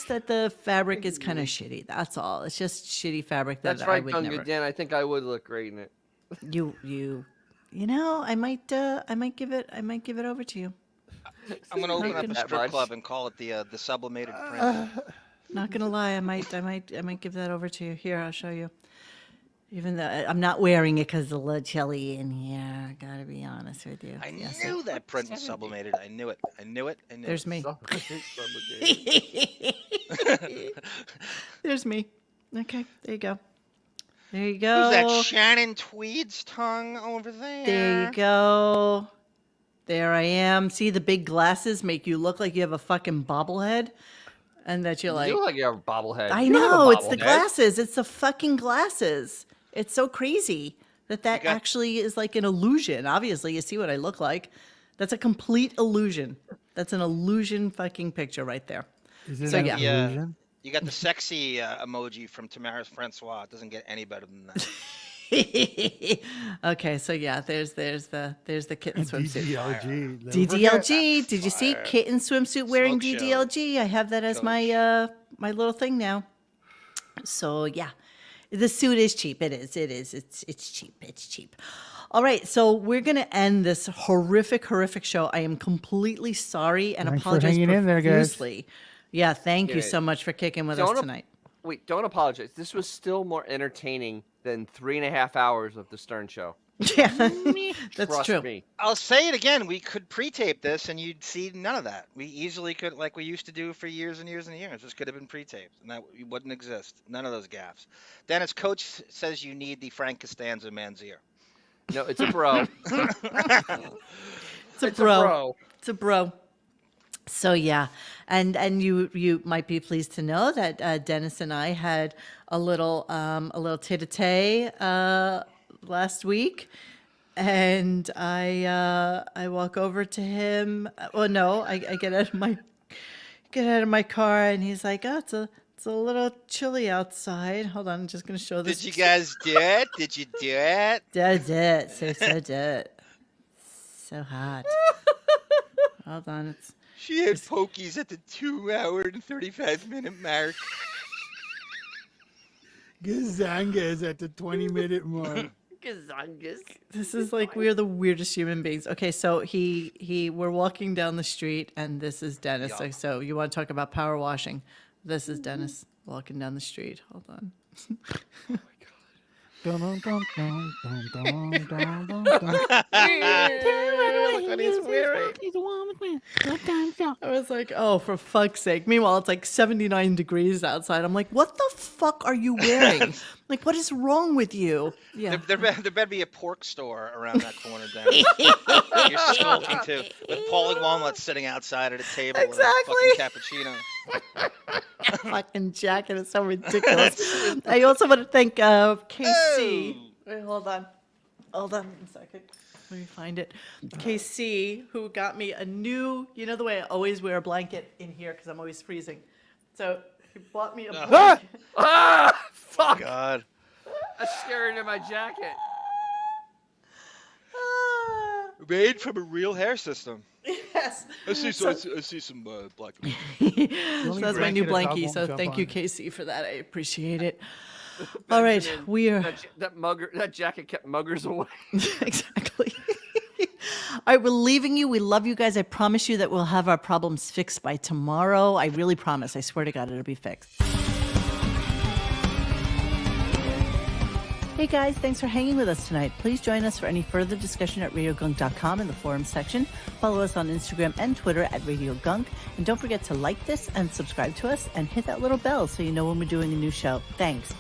that the fabric is kind of shitty. That's all. It's just shitty fabric that That's right, I would never. Dan. I think I would look great in it. I might give it over to you. I'm gonna open up a strip club and call it the sublimated print. Not gonna lie, I might give that over to you. Here, I'll show you. Even though I'm not wearing it because it's a little chilly in here, I gotta be honest with you. I knew that print was sublimated. I knew it. There's me. There's me. Okay, there you go. There you go. Who's that Shannon Tweed's tongue over there? There you go. There I am. See, the big glasses make you look like you have a fucking bobblehead. And that you're like... You look like you have a bobblehead. I know. It's the glasses. It's the fucking glasses. It's so crazy that actually is like an illusion. Obviously, you see what I look like. That's a complete illusion. That's an illusion fucking picture right there. Is it an illusion? You got the sexy emoji from Tamara's Francois. It doesn't get any better than that. Okay, so yeah, there's the kitten swimsuit. DDLG. DDLG. Did you see kitten swimsuit wearing DDLG? I have that as my my little thing now. So yeah, the suit is cheap. It is. It's cheap. It's cheap. All right, so we're gonna end this horrific show. I am completely sorry and apologize profusely. Yeah, thank you so much for kicking with us tonight. Wait, don't apologize. This was still more entertaining than 3.5 hours of the Stern Show. Yeah, that's Trust true. Me. I'll say it again. We could pre-tape this, and you'd see none of that. We easily could, like we used to do for years and years and years. This could have been pre-taped, and that wouldn't exist. None of those gaffes. Dennis, Coach says you need the Frank Costanza man's ear. No, it's a bro. It's a bro. It's a bro. So yeah, and you might be pleased to know that Dennis and I had a little tete-a-tete last week, and I walk over to him. Well, no, I get out of my car, and he's like, "Oh, it's a little chilly outside." Hold on, I'm just gonna show this. Did you guys do it? Did you do it? Did it. So did it. So hot. Hold on, it's. She had pokies at the 2-hour and 35-minute mark. Gazangas at the 20-minute mark. Gazangas. This is like we're the weirdest human beings. Okay, so we're walking down the street, and this is Dennis. Yeah. So you want to talk about power washing? This is Dennis walking down the street. Hold on. Dun, dun, dun, dun, dun, dun, dun, dun. Look what he's wearing. I was like, oh, for fuck's sake. Meanwhile, it's like 79 degrees outside. I'm like, what the fuck are you wearing? Like, what is wrong with you? Yeah. There better be a pork store around that corner, Dennis. You're smoking too. With Paulie Walnut sitting outside at a table with a fucking cappuccino. Fucking jacket is so ridiculous. I also want to thank KC. Wait, hold on a second. Let me find it. KC, who got me a new, you know the way I always wear a blanket in here because I'm always freezing. So he bought me a blanket. Fuck! God. That's scary in my jacket. Made from a real hair system. Yes. I see some black. So that's my new blankie. So thank you, KC, for that. I appreciate it. All right, we are. That jacket kept muggers away. Exactly. right, we're leaving you. We love you guys. I promise you that we'll have our problems fixed by tomorrow. I really promise. I swear to God, it'll be fixed. Hey guys, thanks for hanging with us tonight. Please join us for any further discussion at RadioGunk.com in the forum section. Follow us on Instagram and Twitter at RadioGunk. And don't forget to like this and subscribe to us and hit that little bell so you know when we're doing a new show. Thanks.